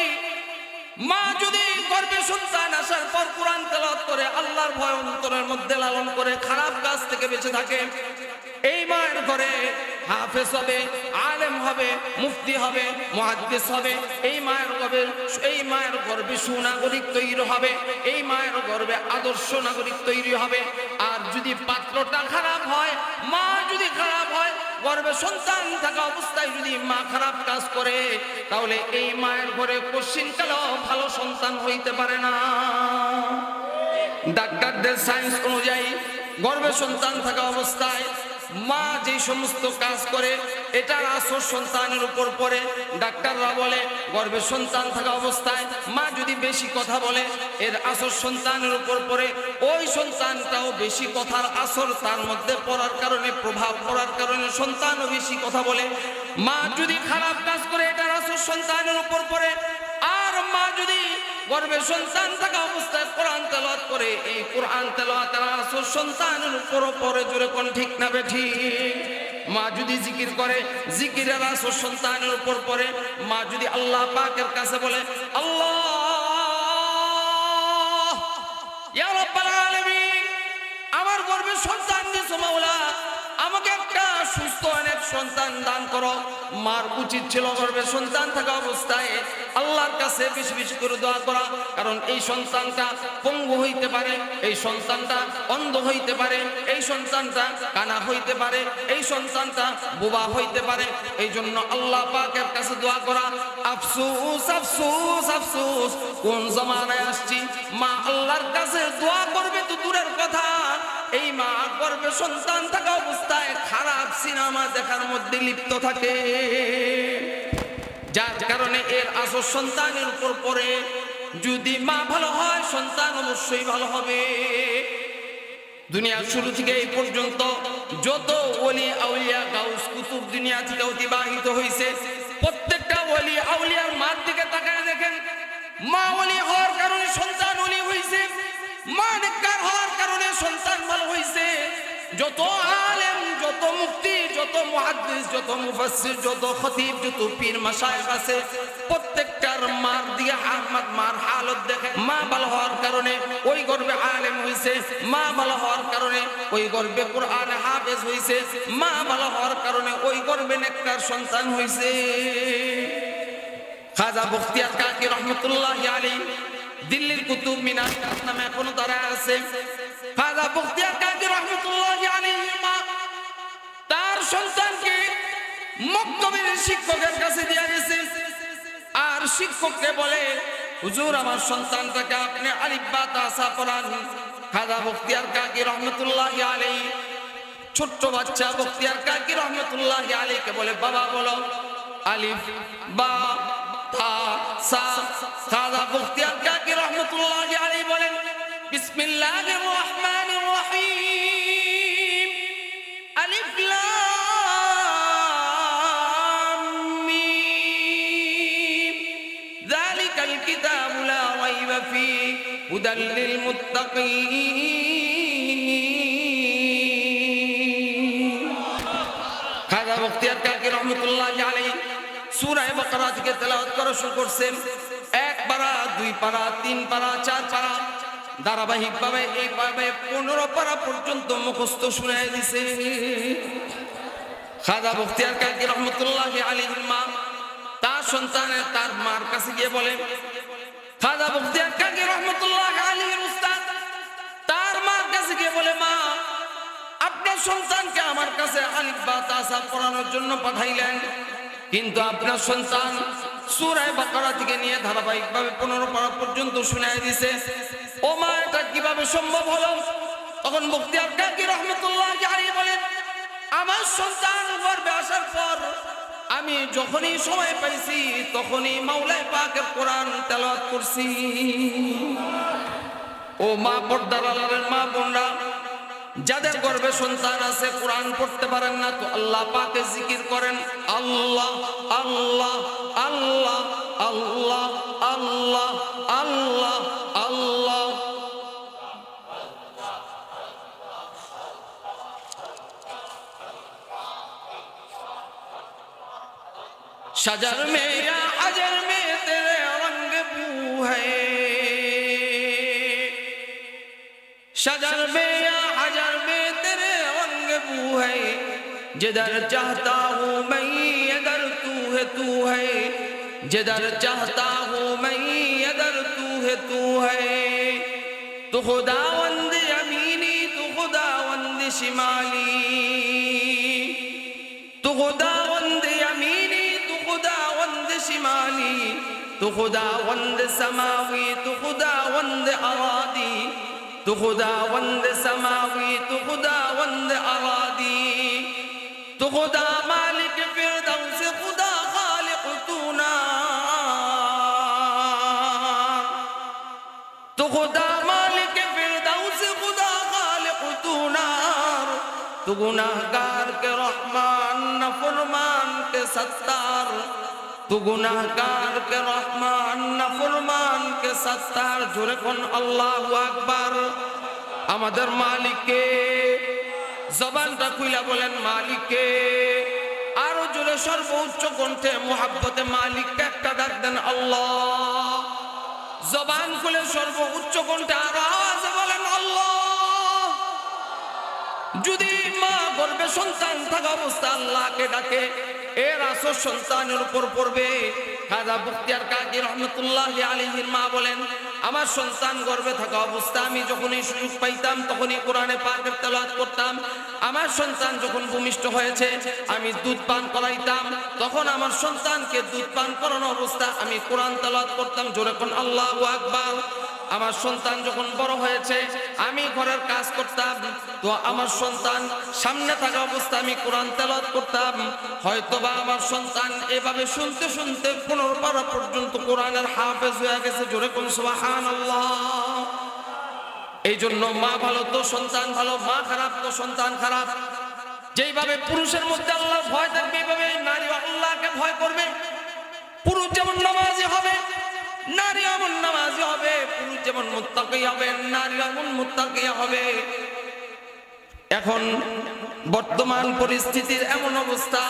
মা যদি গর্ভে সন্তান আসার পর কোরআন তেলাওয়াত করে, আল্লাহর ভয় অন্তরের মধ্যে লালন করে, খারাপ কাজ থেকে বেঁচে থাকে, এই মায়ের ঘরে হাফেজ হবে, আলেম হবে, মুফতি হবে, মুহাদ্দিস হবে। এই মায়ের গর্ভে সুনাগরিক তৈরি হবে, এই মায়ের গর্ভে আদর্শ নাগরিক তৈরি হবে। আর যদি পাত্রটা খারাপ হয়, মা যদি খারাপ হয়, গর্ভে সন্তান থাকা অবস্থায় যদি মা খারাপ কাজ করে, তাহলে এই মায়ের ঘরে কোশ্চিনকালেও ভালো সন্তান হইতে পারে না। ডাক্তারদের সায়েন্স অনুযায়ী গর্ভে সন্তান থাকা অবস্থায় মা যে সমস্ত কাজ করে এটার আসর সন্তানের উপর পড়ে। ডাক্তাররা বলে গর্ভে সন্তান থাকা অবস্থায় মা যদি বেশি কথা বলে এর আসর সন্তানের উপর পড়ে। ওই সন্তানটাও বেশি কথার আসর তার মধ্যে পড়ার কারণে, প্রভাব পড়ার কারণে সন্তানও বেশি কথা বলে। মা যদি খারাপ কাজ করে এটার আসর সন্তানের উপর পড়ে। আর মা যদি গর্ভে সন্তান থাকা অবস্থায় কোরআন তেলাওয়াত করে, এই কোরআন তেলাওয়াতের আসর সন্তানের উপর পড়ে। জোরে কোন ঠিক না বেঠিক? মা যদি জিকির করে, জিকিরের আসর সন্তানের উপর পড়ে। মা যদি আল্লাহ পাকের কাছে বলে, আল্লাহ ইয়া রাব্বাল আলামিন, আমার গর্ভে সন্তান দিয়েছো মাওলা, আমাকে একটা সুস্থ অনেক সন্তান দান করো। মার উচিত ছিল গর্ভে সন্তান থাকা অবস্থায় আল্লাহর কাছে বেশি বেশি করে দোয়া করা, কারণ এই সন্তানটা পঙ্গু হইতে পারে, এই সন্তানটা অন্ধ হইতে পারে, এই সন্তানটা কানা হইতে পারে, এই সন্তানটা বোবা হইতে পারে। এই জন্য আল্লাহ পাকের কাছে দোয়া করা। আফসোস আফসোস আফসোস, কোন জমানায় আসছি, মা আল্লাহর কাছে দোয়া করবে তো দূরের কথা, এই মা গর্ভে সন্তান থাকা অবস্থায় খারাপ সিনেমা দেখার মধ্যে লিপ্ত থাকে, যার কারণে এর আসর সন্তানের উপর পড়ে। যদি মা ভালো হয় সন্তান অবশ্যই ভালো হবে। দুনিয়ার শুরু থেকে এই পর্যন্ত যত ওলি আউলিয়া গাউস কুতুব দুনিয়া থেকে অতিবাহিত হয়েছে, প্রত্যেকটা ওলি আউলিয়ার মার দিকে তাকায় দেখেন, মা ওলি হওয়ার কারণে সন্তান ওলি হয়েছে, মা নেককার হওয়ার কারণে সন্তান ভালো হয়েছে। যত আলেম, যত মুফতি, যত মুহাদ্দিস, যত মুফাসসির, যত খতিব, যত পীর মাশায়েখ আছে, প্রত্যেকটার মার দিকে মার হালত দেখে। মা ভালো হওয়ার কারণে ওই গর্বে আলেম হয়েছে, মা ভালো হওয়ার কারণে ওই গর্বে কোরআন হাফেজ হয়েছে, মা ভালো হওয়ার কারণে ওই গর্বে নেককার সন্তান হয়েছে। খাজা বখতিয়ার কাকি রহমতুল্লাহি আলাইহি দিল্লির কুতুব মিনার নামে এখনো তারা আছে। খাজা বখতিয়ার কাকি রহমতুল্লাহি আলাইহি মা তার সন্তানকে মক্তবের শিক্ষকের কাছে দিয়ে গেছে, আর শিক্ষককে বলে, হুজুর আমার সন্তানটাকে আপনি আলিফ বা তাসা পড়ান। খাজা বখতিয়ার কাকি রহমতুল্লাহি আলাইহি ছোট্ট বাচ্চা বখতিয়ার কাকি রহমতুল্লাহি আলাইহিকে বলে, বাবা বলো আলিফ বা তা সা। খাজা বখতিয়ার কাকি রহমতুল্লাহি আলাইহি বলেন, বিসমিল্লাহির রহমানির রহিম, আলিফ লাম মিম, যালিকাল কিতাবু লা রাইবা ফীহি হুদাল লিল মুত্তাকিন। খাজা বখতিয়ার কাকি রহমতুল্লাহি আলাইহি সূরা বাকারা থেকে তেলাওয়াত করা শুরু করছেন। 1 পারা, 2 পারা, 3 পারা, 4 পারা, ধারাবাহিকভাবে এইভাবে 15 পারা পর্যন্ত মুখস্থ শুনায় দিছে। খাজা বখতিয়ার কাকি রহমতুল্লাহি আলাইহির মা তার সন্তানের তার মার কাছে গিয়ে বলে, খাজা বখতিয়ার কাকি রহমতুল্লাহি আলাইহির উস্তাদ তার মার কাছে গিয়ে বলে, মা আপনার সন্তানকে আমার কাছে আলিফ বা তাসা পড়ানোর জন্য পাঠাইলেন, কিন্তু আপনার সন্তান সূরা বাকারা থেকে নিয়ে ধারাবাহিকভাবে 15 পারা পর্যন্ত শুনায় দিছে। ও মা, এটা কিভাবে সম্ভব হলো? তখন বখতিয়ার কাকি রহমতুল্লাহি আলাইহি বলেন, আমার সন্তান গর্ভে আসার পর আমি যখনই সময় পাইছি তখনই মাওলাই পাকের কোরআন তেলাওয়াত করছি। ও মা, পর্দার আড়ালের মা বোনরা, যাদের গর্ভে সন্তান আছে কোরআন পড়তে পারেন না, তো আল্লাহ পাকের জিকির করেন। আল্লাহ আল্লাহ আল্লাহ আল্লাহ আল্লাহ আল্লাহ আল্লাহ। शजर में या अजर में तेरे रंग बू है, शजर में या अजर में तेरे रंग बू है, जिधर चाहता हूँ मैं इधर तू है, जिधर चाहता हूँ मैं इधर तू है। तो खुदावंद यमीनी, तो खुदावंद शिमाली, तो खुदावंद यमीनी, शिमाली, तो खुदावंद समावी, तो खुदावंद अरादी, तो खुदावंद समावी, तो खुदावंद अरादी, तो खुदा मालिक फिरदौस, खुदा खालिक तूना, तो खुदा मालिक फिरदौस, खुदा खालिक तूना, तो गुनाहगार के रहमान, नाफरमान के सत्तार, तू गुनाहगार के रहमान, नाफरमान के सत्तार। जोरे कोन আল্লাহু আকবার। আমাদের মালিককে জবানটা খুলে বলেন মালিককে। আরো জোরে সর্বোচ্চ কণ্ঠে মুহাব্বতে মালিককে একটা ডাক দেন আল্লাহ। জবান খুলে সর্বোচ্চ কণ্ঠে আরো আওয়াজে বলেন আল্লাহ। যদি মা গর্ভে ভাবে সন্তান থাকা অবস্থা আল্লাহকে ডাকে, এর আসর সন্তানের উপর পড়বে। খাজা বখতিয়ার কাকি রহমতুল্লাহি আলাইহির মা বলেন, আমার সন্তান গর্ভে থাকা অবস্থা আমি যখনই সুযোগ পাইতাম তখনই কোরআনে পাকের তেলাওয়াত করতাম। আমার সন্তান যখন ভূমিষ্ঠ হয়েছে আমি দুধ পান করাইতাম, তখন আমার সন্তানকে দুধ পান করানো অবস্থা আমি কোরআন তেলাওয়াত করতাম। জোরে কোন আল্লাহু আকবার। আমার সন্তান যখন বড় হয়েছে আমি ঘরের কাজ করতাম, তো আমার সন্তান সামনে থাকা অবস্থা আমি কোরআন তেলাওয়াত করতাম। হয়তোবা আমার সন্তান এভাবে শুনতে শুনতে 15 পারা পর্যন্ত কোরআনের হাফেজ হয়ে গেছে। জোরে কোন সুবহানাল্লাহ। এই জন্য মা ভালো তো সন্তান ভালো, মা খারাপ তো সন্তান খারাপ। যেইভাবে পুরুষের মধ্যে আল্লাহর ভয় থাকবে এইভাবে নারী আল্লাহকে ভয় করবে। পুরুষ যেমন নামাজি হবে নারী এমন নামাজি হবে, পুরুষ যেমন মুত্তাকি হবে নারী এমন মুত্তাকি হবে। এখন বর্তমান পরিস্থিতির এমন অবস্থা,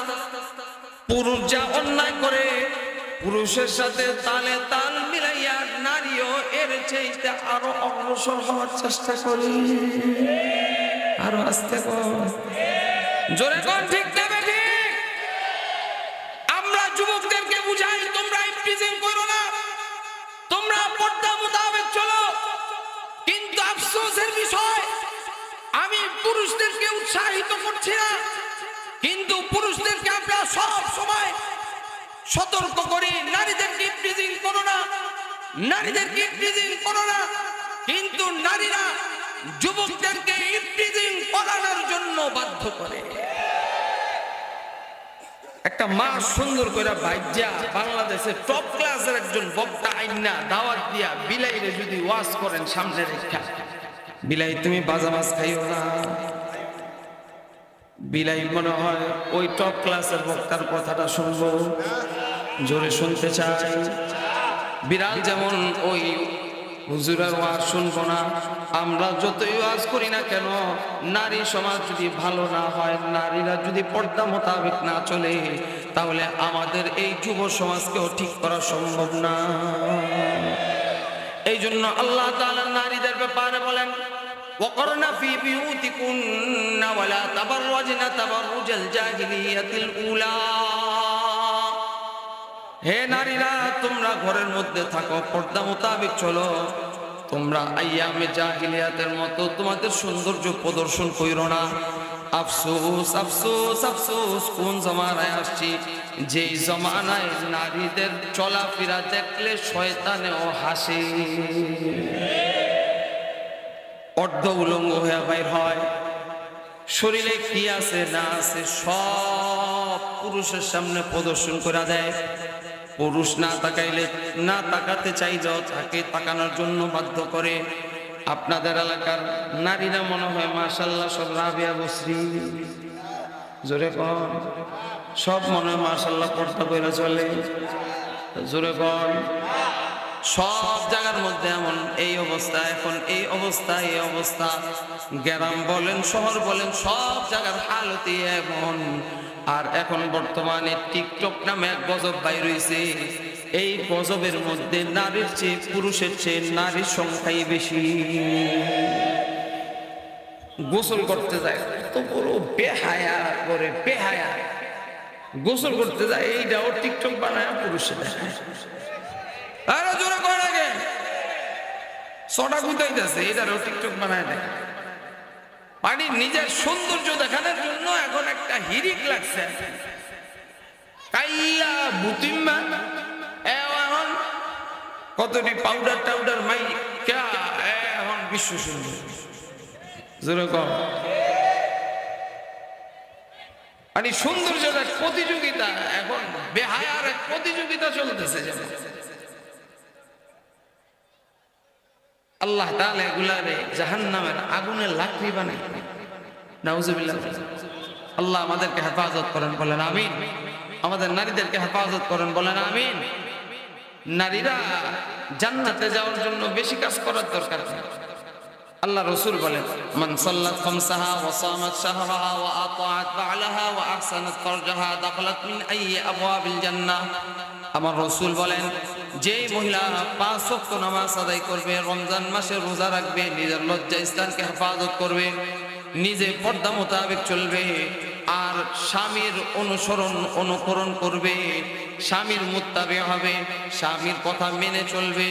পুরুষ যা অন্যায় করে পুরুষের সাথে তালে তাল মিলাইয়া নারীও এর চাইতে আরো অগ্রসর হওয়ার চেষ্টা করে। আরো আস্তে কর, জোরে কর, ঠিক না ঠিক? আমরা যুবকদেরকে বুঝাই তোমরা ইফটিজিং করো না, তোমরা পর্দা মোতাবেক চলো। কিন্তু আফসোসের বিষয় আমি পুরুষদেরকে উৎসাহিত করছি না, কিন্তু পুরুষদেরকে আমরা সব সময় সতর্ক করি নারীদেরকে ইফটিজিং করো না, নারীদেরকে ইফটিজিং করো না। কিন্তু নারীরা যুবকদেরকে ইফটিজিং করানোর জন্য বাধ্য করে। একটা মা সুন্দর করে ভাইজা বাংলাদেশের টপ ক্লাসের একজন বক্তা আইনা দাওয়াত দিয়া বিলাইরে যদি ওয়াজ করেন সামনে রেখা, বিলাই তুমি বাজা মাছ খাইও না, বিলাই মনে হয় ওই টপ ক্লাসের বক্তার কথাটা শুনবো, জোরে শুনতে চাই। বিড়াল যেমন ওই হুজুরের ওয়াজ শুনবো না। আমরা যতই ওয়াজ করি না কেন, নারী সমাজ যদি ভালো না হয়, নারীরা যদি পর্দা মোতাবেক না চলে, তাহলে আমাদের এই যুব সমাজকেও ঠিক করা সম্ভব না। এই জন্য আল্লাহ তাআলা নারীদের ব্যাপারে বলেন, ওয়াকরনা ফি বিউতিকুন্না ওয়ালা তাবাররাজনা তাবাররুজাল জাহিলিয়াতিল উলা। হে নারীরা, তোমরা ঘরের মধ্যে থাকো, পর্দা মোতাবেক চলো। তোমরা আইয়ামে জাহিলিয়াতের মতো তোমাদের সৌন্দর্য প্রদর্শন কইরো না। আফসোস আফসোস আফসোস, কোন জমানায় আসছি, যেই জমানায় নারীদের চলাফেরা দেখলে শয়তানেও হাসে, অর্ধ উলঙ্গ হয়ে বাইর হয়, শরীরে কি আছে না আছে সব পুরুষের সামনে প্রদর্শন করে দেয়। পুরুষ না তাকাইলে, না তাকাতে চাইলেও তাকে তাকানোর জন্য বাধ্য করে। আপনাদের এলাকার নারীরা মনে হয় মাশাআল্লাহ সব রাবিয়া বসরি, জোরে কর, সব মনে হয় মাশাআল্লাহ পর্দা কইরা চলে, জোরে কর। সব জায়গার মধ্যে এমন এই অবস্থা। এখন এই অবস্থা গ্রাম বলেন শহর বলেন সব জায়গার হালতই এমন। আর এখন বর্তমানে টিকটক নামে এক গজব বাইর হইছে। এই গজবের মধ্যে নারীর চেয়ে পুরুষের চেয়ে নারীর সংখ্যাই বেশি। গোসল করতে যায় তো বড় বেহায়া করে, বেহায়া গোসল করতে যায়, এইটাও টিকটক বানায় পুরুষে দেখায়। আরে জোরে কর আগে, ছটা গুতাইতেছে, এটারও টিকটক বানায় দেয়। মানে নিজের সৌন্দর্য দেখানোর জন্য এখন একটা হিরিক লাগছে। কাইয়া বুতিম্মা এখন কতটি পাউডার টাউডার মাই এখন বিশ্ব সুন্দর, জোরে কর। মানে সৌন্দর্যের এক প্রতিযোগিতা, এখন বেহায়ার এক প্রতিযোগিতা চলতেছে। যেমন আল্লাহ তাআলা এগুলারে জাহান্নামের আগুনের লাকড়ি বানায়, নাউজুবিল্লাহ। আল্লাহ আমাদেরকে হেফাজত করেন, বলেন আমিন। আমাদের নারীদেরকে হেফাজত করেন, বলেন আমিন। নারীরা জান্নাতে যাওয়ার জন্য বেশি কাজ করার দরকার নেই। আল্লাহ রাসূল বলেন, মান সাল্লাত খামসাহা ওয়া সামাত শাহরাহা ওয়া আতাআত বা'লাহা ওয়া আহসানাত ফারজাহা দাখালাত মিন আইয়ি আবওয়াবিল জান্নাহ। আমার রাসূল বলেন, যে মহিলা 5 ওয়াক্ত নামাজ আদায় করবে, রমজান মাসে রোজা রাখবে, নিজের লজ্জা স্থানকে হেফাজত করবে, নিজে পর্দা মোতাবেক চলবে, আর স্বামীর অনুকরণ করবে, স্বামীর মুত্তাবি হবে, স্বামীর কথা মেনে চলবে।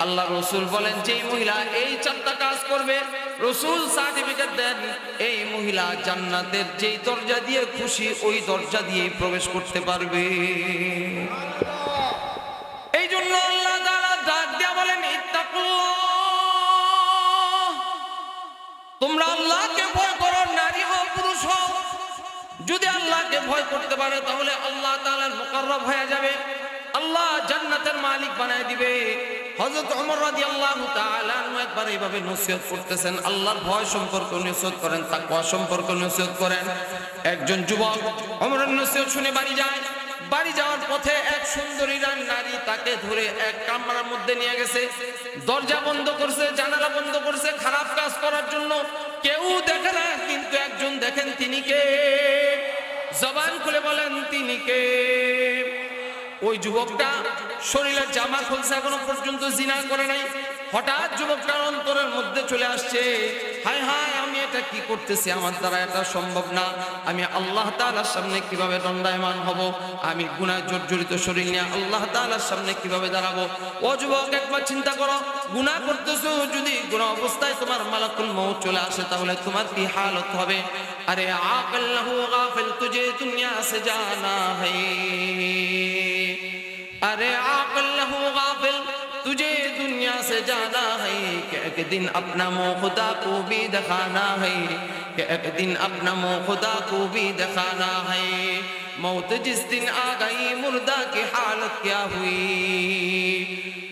আল্লাহ রসুল বলেন যে মহিলা এই 4টা কাজ করবে, রসুল সার্টিফিকেট দেন এই মহিলা জান্নাতের যেই দরজা দিয়ে খুশি ওই দরজা দিয়ে প্রবেশ করতে পারবে। এই জন্য আল্লাহ তাআলা ডাক দিয়া বলেন ইত্তাকুল্লাহ, তোমরা আল্লাহকে ভয় করো, নারী হও পুরুষ হও। যদি আল্লাহকে ভয় করতে পারে তাহলে আল্লাহ তাআলার মুকাররব হয়ে যাবে, আল্লাহ জান্নাতের মালিক বানায় দিবে। হযরত ওমর রাদিয়াল্লাহু তাআলা আনহু একবার এইভাবে নসিহত করতেছেন, আল্লাহর ভয় সম্পর্কে নসিহত করেন, তাকওয়া সম্পর্কে নসিহত করেন। একজন যুবক ওমরের নসিহত শুনে বাড়ি যাওয়ার পথে এক সুন্দরী নারী তাকে ধরে এক কামরার মধ্যে নিয়ে গেছে, দরজা বন্ধ করছে, জানালা বন্ধ করছে খারাপ কাজ করার জন্য। কেউ দেখে না, কিন্তু একজন দেখেন, তিনি কে? জবান খুলে বলেন তিনি কে? ওই যুবকটা শরীরের জামা খুলছে, এখনো পর্যন্ত জিনা করে নাই। হঠাৎ যুবকটার অন্তরের মধ্যে চলে আসছে, হায় হায় আমি এটা কি করতেছি, আমার দ্বারা এটা সম্ভব না, আমি আল্লাহ তাআলার সামনে কিভাবে দণ্ডায়মান হব, আমি গুনাহ জর্জরিত শরীর নিয়ে আল্লাহ তাআলার সামনে কিভাবে দাঁড়াবো। ও যুবক, একবার চিন্তা করো, গুনাহ করতেছো, যদি গুনাহ অবস্থায় তোমার মালাকুল মউত চলে আসে তাহলে তোমার কি হালত হবে? আরে আকিল লাহু গাফিল, তুঝে দুনিয়া সে জানা है, अरे आक़िल लहू गाफिल तुझे दुनिया से जाना है, कि एक दिन अपना मुँह खुदा को भी दिखाना है, कि एक दिन अपना मुँह खुदा को भी दिखाना है। मौत जिस दिन आ गई मुर्दा की हालत क्या हुई,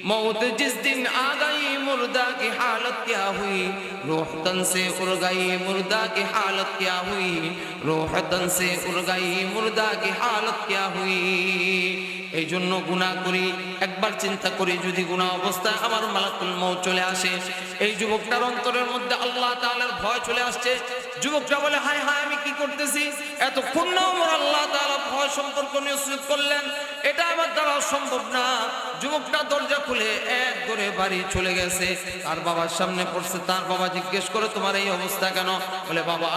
मौत जिस दिन आ गई मुर्दा की हालत क्या हुई, रूह तन से उड़ गई मुर्दा की हालत क्या हुई, रूह तन से उड़ गई मुर्दा की हालत क्या हुई। এই জন্য গুনাহ করি, একবার চিন্তা করি যদি গুনাহ অবস্থায় আমার মালাকুল মউত চলে আসে। এই যুবকটার অন্তরের মধ্যে আল্লাহ তাআলার ভয় চলে আসছে। যুবকটা বলে, হায় হায় আমি কি করতেছি, এতক্ষণ না আমার আল্লাহ তাআলা ভয় সম্পর্কে নসিহত করলেন, এটা আমার দ্বারা সম্ভব না। যুবকটা দরজা খুলে এক দৌড়ে বাড়ি চলে গেছে, তার বাবার সামনে পড়ছে। তার বাবা জিজ্ঞেস করে, তোমার এই অবস্থা কেন? বলে, বাবা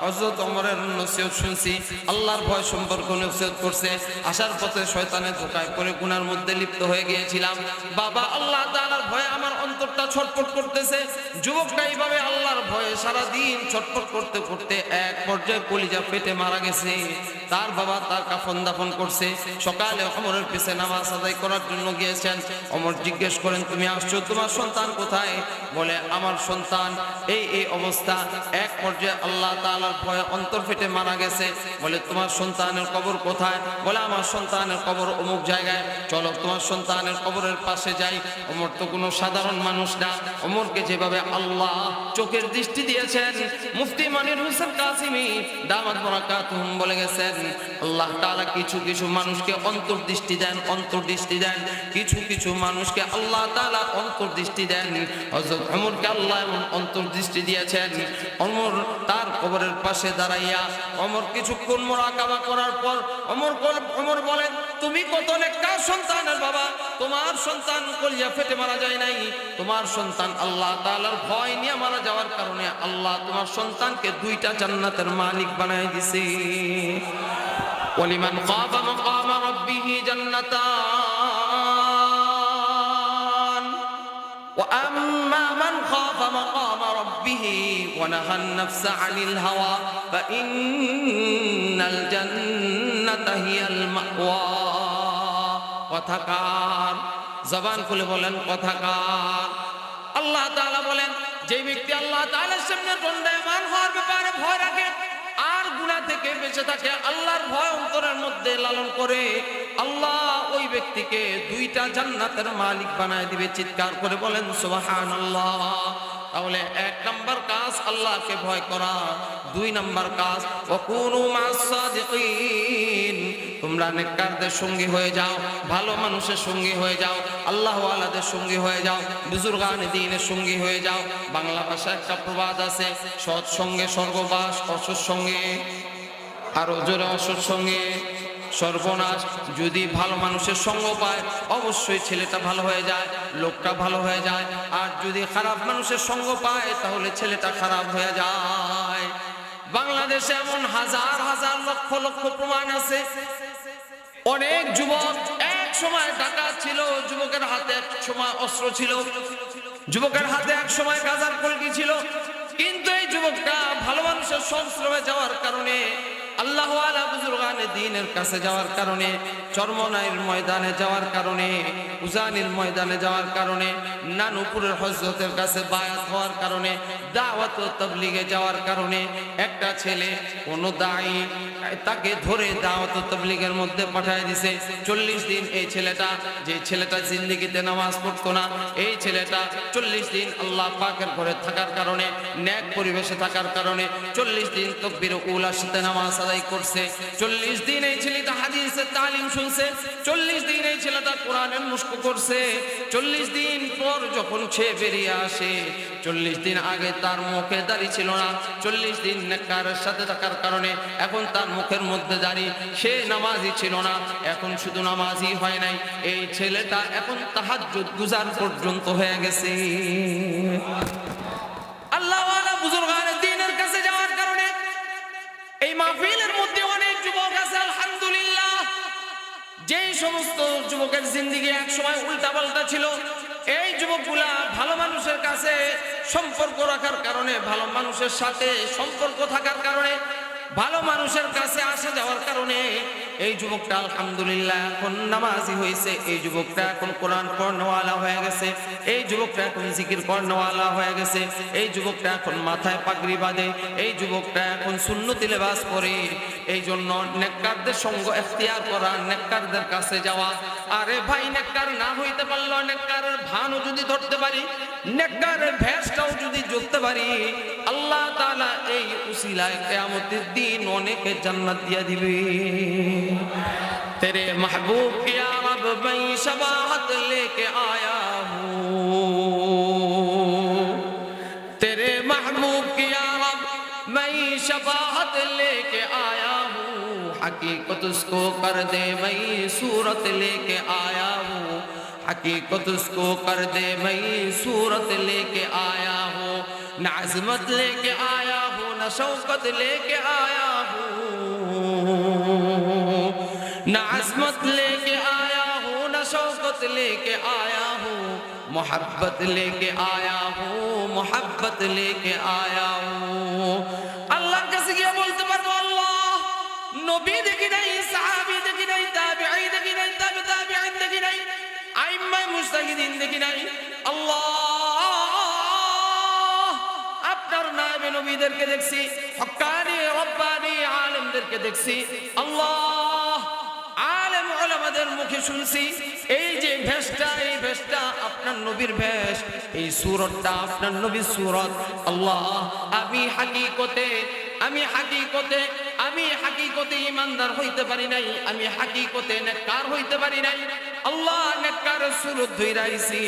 হযরত ওমরের নসিহত শুনছি, আল্লাহর ভয় সম্পর্কে নসিহত করছে, আসার পথে শয়তানের ধোঁকায় পড়ে গুনার মধ্যে লিপ্ত হয়ে গিয়েছিলাম। বাবা, আল্লাহ তাআলার ভয়ে আমার অন্তরটা ছটফট করতেছে। যুবকটা এইভাবে আল্লাহর ভয়ে সারা দিন ছটফট করতে করতে এক পর্যায়ে কলিজা ফেটে মারা গেছে। তার বাবা তার কাফন দাফন করছে। সকালে ওমরের পিছে নামাজ আদায় করার জন্য গিয়েছেন। ওমর জিজ্ঞেস করেন, তুমি আসছো, তোমার সন্তান কোথায়? বলে, আমার সন্তান এই অবস্থা। এক পর্যায়ে আল্লাহ তাআলার ভয়ে অন্তর ফেটে মারা গেছে। বলে, তোমার সন্তানের কবর কোথায়? বলে, আমার সন্তানের কবর অমুক জায়গায়, চলো তোমার সন্তানের কবরের পাশে যাই। ওমর তো কোনো সাধারণ মানুষ না। ওমরকে যেভাবে আল্লাহ চোখের দৃষ্টি দিয়েছেন, মুফতি মনির হোসেন কাসিমি দামাত বরাকাতুহুম বলে গেছেন, আল্লাহ তাআলা কিছু কিছু মানুষকে অন্তর্দৃষ্টি দেন, কিছু কিছু মানুষকে আল্লাহ তাআলা অন্তর্দৃষ্টি দেন। হযরত ওমরকে আল্লাহ এমন অন্তর্দৃষ্টি দিয়েছেন। ওমর তার কবরের পাশে দাঁড়াইয়া ওমর কিছুক্ষণ মুরাকাবা করার পর ওমর বলেন, তুমি কত নেককার সন্তানের বাবা, তোমার সন্তান কলিজা ফেটে মারা যায় নাই, তোমার সন্তান আল্লাহ তাআলার ভয় নিয়ে মারা যাওয়ার কারণে আল্লাহ তোমার সন্তানকে 2টা জান্নাতের মালিক বানায় দিয়েছে। ওয়ালিমান খাফা মাকামা রাব্বিহি জান্নাতান ওয়া আম্মা মান খাফা মাকামা রাব্বিহি ওয়া নাহান নাফসা আনিল হাওয়া ফাইন্নাল জান্নাতা হিয়াল মাওয়া। কথাকার, জবান খুলে বলেন কথাকার। আল্লাহ তাআলা বলেন, যে ব্যক্তি আল্লাহ তাআলার সামনে দণ্ডায়মান হওয়ার ব্যাপারে ভয় রাখে আর গুনাহ থেকে বেঁচে থাকে, আল্লাহর ভয় অন্তরের মধ্যে লালন করে, আল্লাহ ওই ব্যক্তিকে 2টা জান্নাতের মালিক বানায় দিবে। চিৎকার করে বলেন সুবহানাল্লাহ। তাহলে 1 নাম্বার কাজ আল্লাহকে ভয় করা। 2 নাম্বার কাজ ওয়াকুনু মাস সাদিকিন, তোমরা নেককারদের সঙ্গী হয়ে যাও, ভালো মানুষের সঙ্গী হয়ে যাও, আল্লাহ ওয়ালাদের সঙ্গী হয়ে যাও, বুজুর্গানে দ্বীনের সঙ্গী হয়ে যাও। বাংলা ভাষায় একটা প্রবাদ আছে, সৎ সঙ্গে স্বর্গবাস, অসৎ সঙ্গে আরো জোরে অসৎ সঙ্গে সর্বনাশ। যদি ভালো মানুষের সঙ্গ পায় অবশ্যই ছেলেটা ভালো হয়ে যায়, লোকটা ভালো হয়ে যায়। আর যদি খারাপ মানুষের সঙ্গ পায় তাহলে ছেলেটা খারাপ হয়ে যায়। বাংলাদেশে এমন হাজার হাজার লক্ষ লক্ষ প্রমাণ আছে। অনেক যুবক এক সময় ডাকাত ছিল, যুবকের হাতে এক সময় অস্ত্র ছিল, যুবকের হাতে এক সময় গাজার কলকি ছিল, কিন্তু এই যুবকটা ভালো মানুষের সংস্রবে যাওয়ার কারণে, আল্লাহ ওয়ালা বুজুর্গানে দ্বীনের কাছে যাওয়ার কারণে, চরমনাইয়ের ময়দানে যাওয়ার কারণে, উজানির ময়দানে যাওয়ার কারণে, নানুপুরের হযরতের কাছে বায়াত হওয়ার কারণে, দাওয়াত ও তাবলীগে যাওয়ার কারণে একটা ছেলে কোন দায়ী তাকে ধরে দাওয়াত ও তাবলীগের মধ্যে পাঠিয়ে দিয়েছে। 40 দিন এই ছেলেটা, যে ছেলেটা জিন্দেগিতে নামাজ পড়তো না, এই ছেলেটা 40 দিন আল্লাহ পাকের ঘরে থাকার কারণে, নেক পরিবেশে থাকার কারণে 40 দিন তাকবীর উলার সাথে নামাজ আদায় করছে। 40 দিন এই ছেলেটা হাদিসের তালিম শুনছে। 40 দিন এই ছেলেটা কোরআনের মুশক করছে। 40 দিন পর যখন সে বেরিয়ে আসে, 40 দিন আগে তার মুখে দাড়ি ছিল না, 40 দিন নেককারের সাথে থাকার কারণে এখন তার মুখের মধ্যে দাড়ি। সে নামাজি ছিল না, এখন শুধু নামাজি হয় নাই, এই ছেলেটা এখন তাহাজ্জুদ গুজার পর্যন্ত হয়ে গেছে। আল্লাহ ওয়ালা বুজুর্গানে দ্বীনের কাছে যাওয়ার কারণে এই মাহফিলের মধ্যে অনেক যুবক আছে আলহামদুলিল্লাহ, যেই সমস্ত যুবকের জিন্দেগি এক সময় উল্টা পাল্টা ছিল, এই যুবকগুলা ভালো মানুষের কাছে সম্পর্ক রাখার কারণে, ভালো মানুষের সাথে সম্পর্ক থাকার কারণে, ভালো মানুষের কাছে আসা যাওয়ার কারণে এই যুবকটা আলহামদুলিল্লাহ এখন নামাজি হয়েছে। এই যুবকটা এখন কোরআন পড়নেওয়ালা হয়ে গেছে। এই যুবকটা এখন জিকির পড়নেওয়ালা হয়ে গেছে। এই যুবকটা এখন মাথায় পাগড়ি বাঁধে। এই যুবকটা এখন সুন্নতি লেবাস পরে। এই জন্য নেককারদের সঙ্গ এখতিয়ার করা, নেককারদের কাছে যাওয়া। আরে ভাই, নেককার না হইতে পারলো, নেককারের ভানও যদি ধরতে পারি, নেককারের ভেষটাও যদি জ্বলতে পারি, আল্লাহ তাআলা এই উসিলায় কিয়ামতের दिन होने के जन्नत दिया दिवे। तेरे महबूब की रब मैं शबाहत लेके आया हूँ, तेरे महबूब की रब मैं शबाहत लेके आया हूँ, हकीकत उसको कर दे मैं सूरत लेके आया हूँ, हकीकत उसको कर दे मैं सूरत लेके आया हूँ, न अज़मत लेके आया हूँ, न शौकत लेके आया हूँ, न अज़मत लेके आया हूँ, न शौकत लेके आया हूँ, मोहब्बत लेके आया हूँ, मोहब्बत लेके आया हूँ। अल्लाह कैसे क्या बोलते पारो, अल्लाह नबी देखी नहीं, सहाबी देखी नहीं, ताबिई देखी नहीं, ताबिईन देखी नहीं, आइम्मा मुज्तहिदीन देखी नहीं, अल्लाह আপনার নামে নবীদেরকে দেখছি, হক্কানি রব্বানি আলেমদেরকে দেখছি, আল্লাহ আলেম উলামাদের মুখে শুনছি এই যে ভেষটা, এই ভেষটা আপনার নবীর ভেষ, এই সূরতটা আপনার নবীর সূরত। আল্লাহ আমি হাকিকতে ঈমানদার হইতে পারি নাই, আমি হাকিকতে নেককার হইতে পারি নাই। আল্লাহ নেককারের সূরত ধইরা আইছি,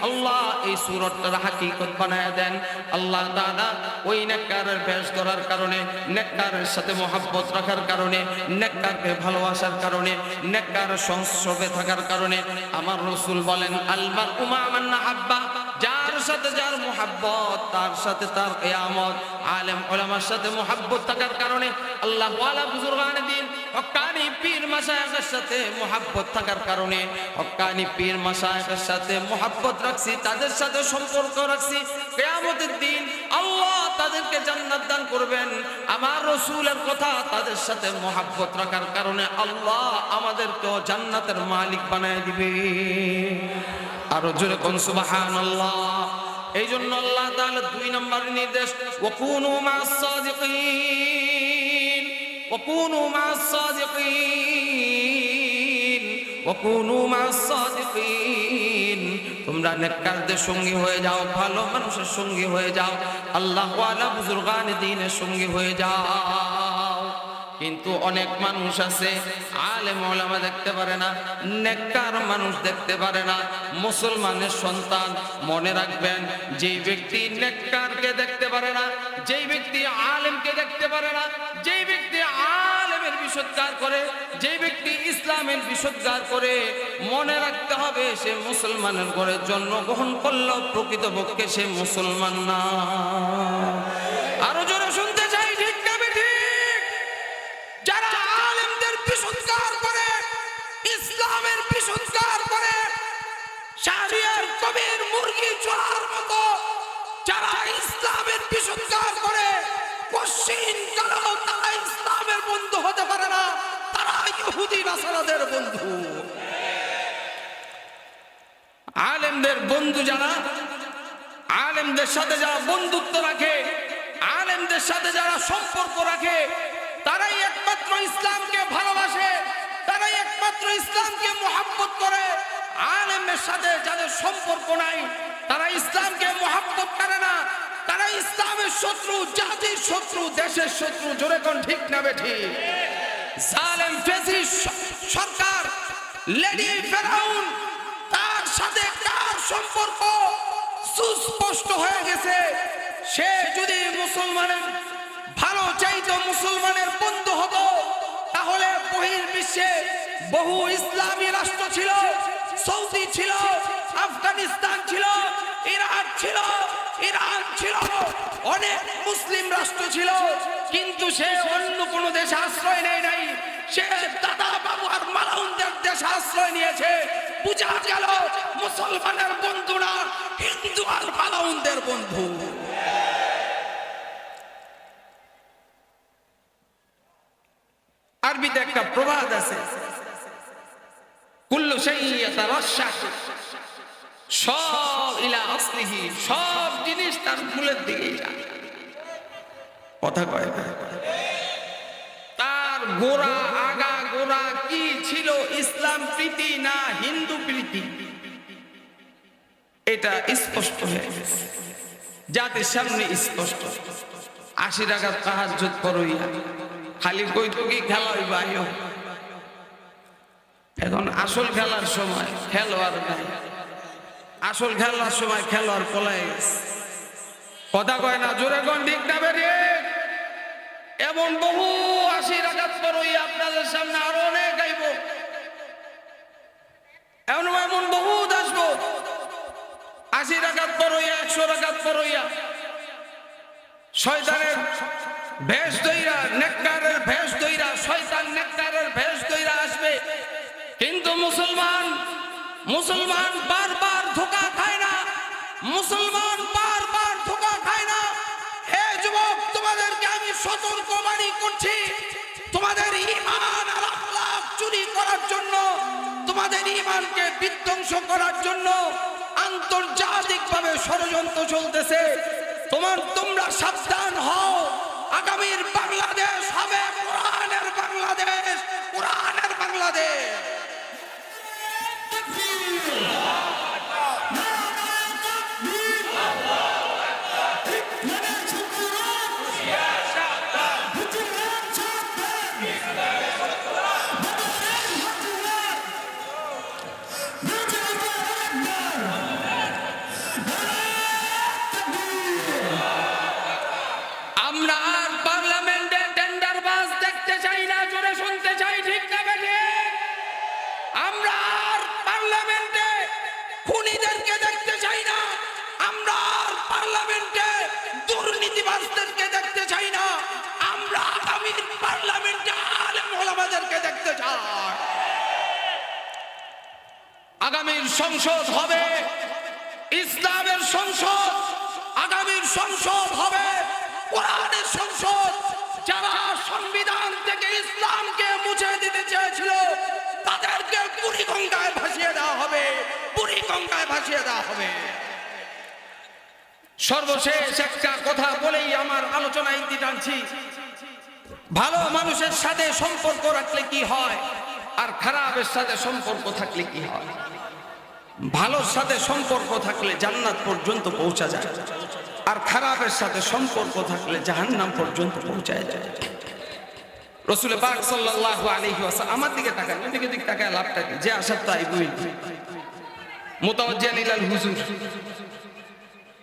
আল্লাহ এই সূরতটার হাকিকত বানায়া দেন। আল্লাহ তাআলা ওই নেককারের বেশ ধরার কারণে, নেককারের সাথে মহব্বত রাখার কারণে, নেককারকে ভালোবাসার কারণে, নেককারের সংস্রবে থাকার কারণে আমার রাসূল বলেন আল মারউ মা মান আহাব্বা, যার সাথে যার মহব্বত তার সাথে তার কিয়ামত। আলেম উলামার সাথে মহব্বত থাকার কারণে, আল্লাহ ওয়ালা বুজুর্গানে দ্বীন হক্কানি পীর মাশায়েখের সাথে মহব্বত থাকার কারণে, হক্কানি পীর মাশায়েখের সাথে মহব্বত রাখছি, তাদের সাথে সম্পর্ক রাখছি, কিয়ামতের দিন আল্লাহ তাদেরকে জান্নাত দান করবেন। আমার রাসূলের কথা তাদের সাথে মহব্বত রাখার কারণে আল্লাহ আমাদেরকেও জান্নাতের মালিক বানায় দিবে। আরো জোরে কোন সুবহানাল্লাহ। এই জন্য আল্লাহ তাআলা 2 নম্বর নির্দেশ, ওয়াকুনু মা'আস সাদিকিন, ওয়াকুনু মা'আস সাদিকিন, ওয়াকুনু মা'আস সাদিকিন। তোমরা নেককারদের সঙ্গী হয়ে যাও, ভালো মানুষের সঙ্গী হয়ে যাও, আল্লাহ ওয়ালা বুজুর্গানে দ্বীনের সঙ্গী হয়ে যাও। কিন্তু অনেক মানুষ আছে আলেম ওলামা দেখতে পারে না, নেককার মানুষ দেখতে পারে না, মুসলমানের সন্তান। মনে রাখবেন, যেই ব্যক্তি নেককারকে দেখতে পারে না, যেই ব্যক্তি আলেমকে দেখতে পারে না, যেই ব্যক্তি আলেমের বিসর্জন করে, যেই ব্যক্তি ইসলামের বিসর্জন করে, মনে রাখতে হবে সে মুসলমানের ঘরে জন্মগ্রহণ করলেও প্রকৃতপক্ষে সে মুসলমান না। আরো জোরে শুনতে চাই, ঠিক না বেঠিক? কবির মুরগি চড়ার মতো যারা ইসলামের বিশুদ্ধার করে কশিন কালো তারা ইসলামের বন্ধু হতে পারে না, তারা ইহুদি নাসারাদের বন্ধু। আলেমদের বন্ধু যারা, আলেমদের সাথে যারা বন্ধুত্ব রাখে, আলেমদের সাথে যারা সম্পর্ক রাখে, তারাই একমাত্র ইসলামকে ভালোবাসে, তারাই একমাত্র ইসলামকে মহব্বত করে। আলেমের সাথে যাদের সম্পর্ক নাই তারা ইসলামকে মহব্বত করে না, তারা ইসলামের শত্রু, জাতির শত্রু, দেশের শত্রু। জোরে কোন ঠিক না বেঠিক? জালেম ফ্যাসিস্ট সরকার লেডি ফেরাউন, তার সাথে কার সম্পর্ক সুস্পষ্ট হয়ে গেছে। সে যদি মুসলমানের ভালো চাইতো, মুসলমানের বন্ধু হতো, তাহলে বহির্বিশ্বে বহু ইসলামী রাষ্ট্র ছিল, সৌদি ছিল, আফগানিস্তান ছিল, ইরাক ছিল, ইরান ছিল, অনেক মুসলিম রাষ্ট্র ছিল, কিন্তু সে অন্য কোন দেশে আশ্রয় নেয় নাই। সে দাদা বাবু আর মালাউনদের দেশে আশ্রয় নিয়েছে। বুঝা গেল মুসলমানের বন্ধু না, হিন্দু আর মালাউনদের বন্ধু। আরবিতে একটা প্রবাদ আছে, কুল্লু শাইইন ইয়াতারাশাহ, সব ইলা আসলিহি, সব জিনিস তার মূলের দিকেই যায়। কথা কয় না? তার গোড়া আগা গোড়া কি ছিল, ইসলাম প্রীতি না হিন্দু প্রীতি, এটা স্পষ্ট হয়ে গেছে জাতির সামনে স্পষ্ট। 80 রাকাত তাহাজ্জুদ পড়ইয়া খালি কইতো কি খেলা হইবা, এখন আসল খেলার সময় খেলোয়াড় নাই, আসল খেলার সময় খেলোয়াড় পলায় গেছে। কথা কয় না? জোরে কোন ঠিক না বেঠিক? এমন বহু 80 রাকাত পড়ইয়া আপনাদের সামনে আরো অনেক আইব, এমন বহু আসবো 80 রাকাত পড়ইয়া, 100 রাকাত পড়ইয়া শয়তানের ভেষ দইরা, নেককারের ভেষ দইরা, শয়তান নেককারের ভেষ দইরা আসবে। কিন্তু মুসলমান বারবার ধোঁকা খায় না, মুসলমান বারবার ধোঁকা খায় না। হে যুবক, তোমাদেরকে আমি সতর্কবাণী করছি, তোমাদের ঈমান আর আখলাক চুরি করার জন্য, তোমাদের ঈমানকে বিধ্বংস করার জন্য আন্তর্জাতিকভাবে ষড়যন্ত্র চলতেছে। তোমরা সাবধান হও। আগামীর বাংলাদেশ হবে কোরআনের বাংলাদেশ, কোরআনের বাংলাদেশ। আমরা আর পার্লামেন্টে টেন্ডারবাজ দেখতে চাই না, জোরে শুনতে চাই, ঠিক না বেঠিক? আমরা আর পার্লামেন্টে খুনিদেরকে দেখতে চাই না, আমরা আর পার্লামেন্টে দুর্নীতিবাজদেরকে দেখতে চাই না, আমরা আগামীর পার্লামেন্টে আলেম ওলামাদেরকে দেখতে চাই। আগামীর সংসদ হবে ইসলামের সংসদ, আগামীর সংসদ হবে কোরআনের সংসদ। যারা সংবিধান থেকে ইসলামকে মুছে দিতে চেয়েছিল তাদেরকে বুড়িগঙ্গায় ভাসিয়ে দেওয়া হবে, বুড়িগঙ্গায় ভাসিয়ে দেওয়া হবে। সর্বশেষ একটা কথা বলেই আমার আলোচনা ইতি টানছি। ভালো মানুষের সাথে সম্পর্ক রাখলে কি হয়, আর খারাপের সাথে সম্পর্ক থাকলে কি হয়? ভালোর সাথে সম্পর্ক থাকলে জান্নাত পর্যন্ত পৌঁছা যায়, আর খারাপের সাথে সম্পর্ক থাকলে জাহান্নাম পর্যন্ত পৌঁছায় যায়। রাসূল পাক সাল্লাল্লাহু আলাইহি ওয়াসাল্লাম, আমার দিকে তাকান, ওদিকে দিকে তাকায় লাভটা কি? যে আসার তাই বই মুতাওয়াজ্জিহান ইলাল হুজুর,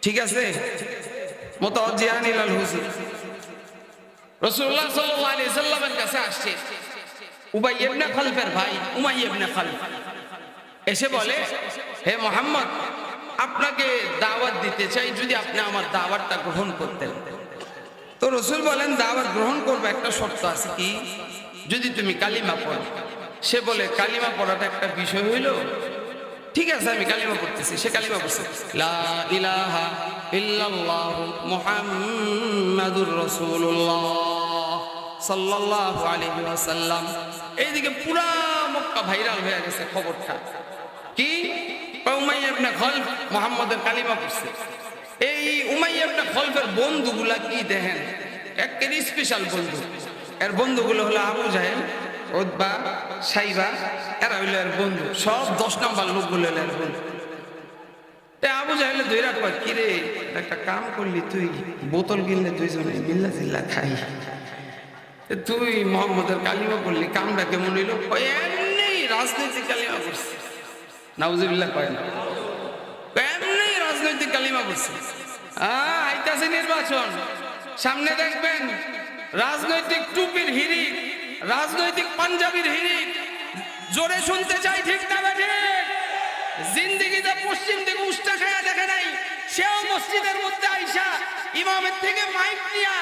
ঠিক আছে? মুতাওয়াজ্জিহান ইলাল হুজুর রাসূলুল্লাহ সাল্লাল্লাহু আলাইহি ওয়াসাল্লামের কাছে আসছে উবাই ইবনে খালফের ভাই উমাইয়া ইবনে খালফ। এসে বলে, হে মুহাম্মদ, আপনাকে দাওয়াত দিতে চাই, যদি আপনি আমার দাওয়াতটা গ্রহণ করতেন। তো রাসূল বলেন, দাওয়াত গ্রহণ করবে, একটা শর্ত আছে। কি? যদি তুমি কালিমা পড়ো। সে বলে, কালিমা পড়াটা একটা বিষয় হইল? ঠিক আছে আমি কালিমা পড়তেছি, সে কালিমা পড়ছে লা ইলাহা ইল্লাল্লাহ মুহাম্মাদুর রাসূলুল্লাহ সাল্লাল্লাহু আলাইহি ওয়াসাল্লাম। এইদিকে পুরা মক্কা ভাইরাল হয়ে গেছে খবরটা কি উমাইয়া ইবনে খলফ মুহাম্মদের কালিমা পড়ছে। এই উমাইয়া ইবনে খলফের বন্ধুগুলা কি দেখেন একেবারে স্পেশাল বন্ধু। এর বন্ধুগুলো হলো আবু জাহেল, উতবা, সাইবা, এরা হইল এর বন্ধু। সব 10 নম্বর লোকগুলো হলো এর বন্ধু। আবু জাহেলে ধইরা কয় কি রে একটা কাম করলি, তুই বোতল কিনলে দুইজনে মিল্লা জিল্লা খাই, তুই মোহাম্মদের কালিমা করলি, কামটা কেমন হইল? এমনি রাজনৈতিক কালিমা করছে। নাউজুবিল্লাহ কয় না, এমনি রাজনৈতিক কালিমা করছে। আইতাছে নির্বাচন, সামনে দেখবেন রাজনৈতিক টুপির হিরিক, রাজনৈতিক পাঞ্জাবির হিরিক। জোরে শুনতে চাই, ঠিক না বেঠিক? জিন্দেগিতে পশ্চিম দিকে উষ্টা খায়া দেখে নাই, সেও মসজিদের মধ্যে আইসা ইমামের থেকে মাইক নিয়া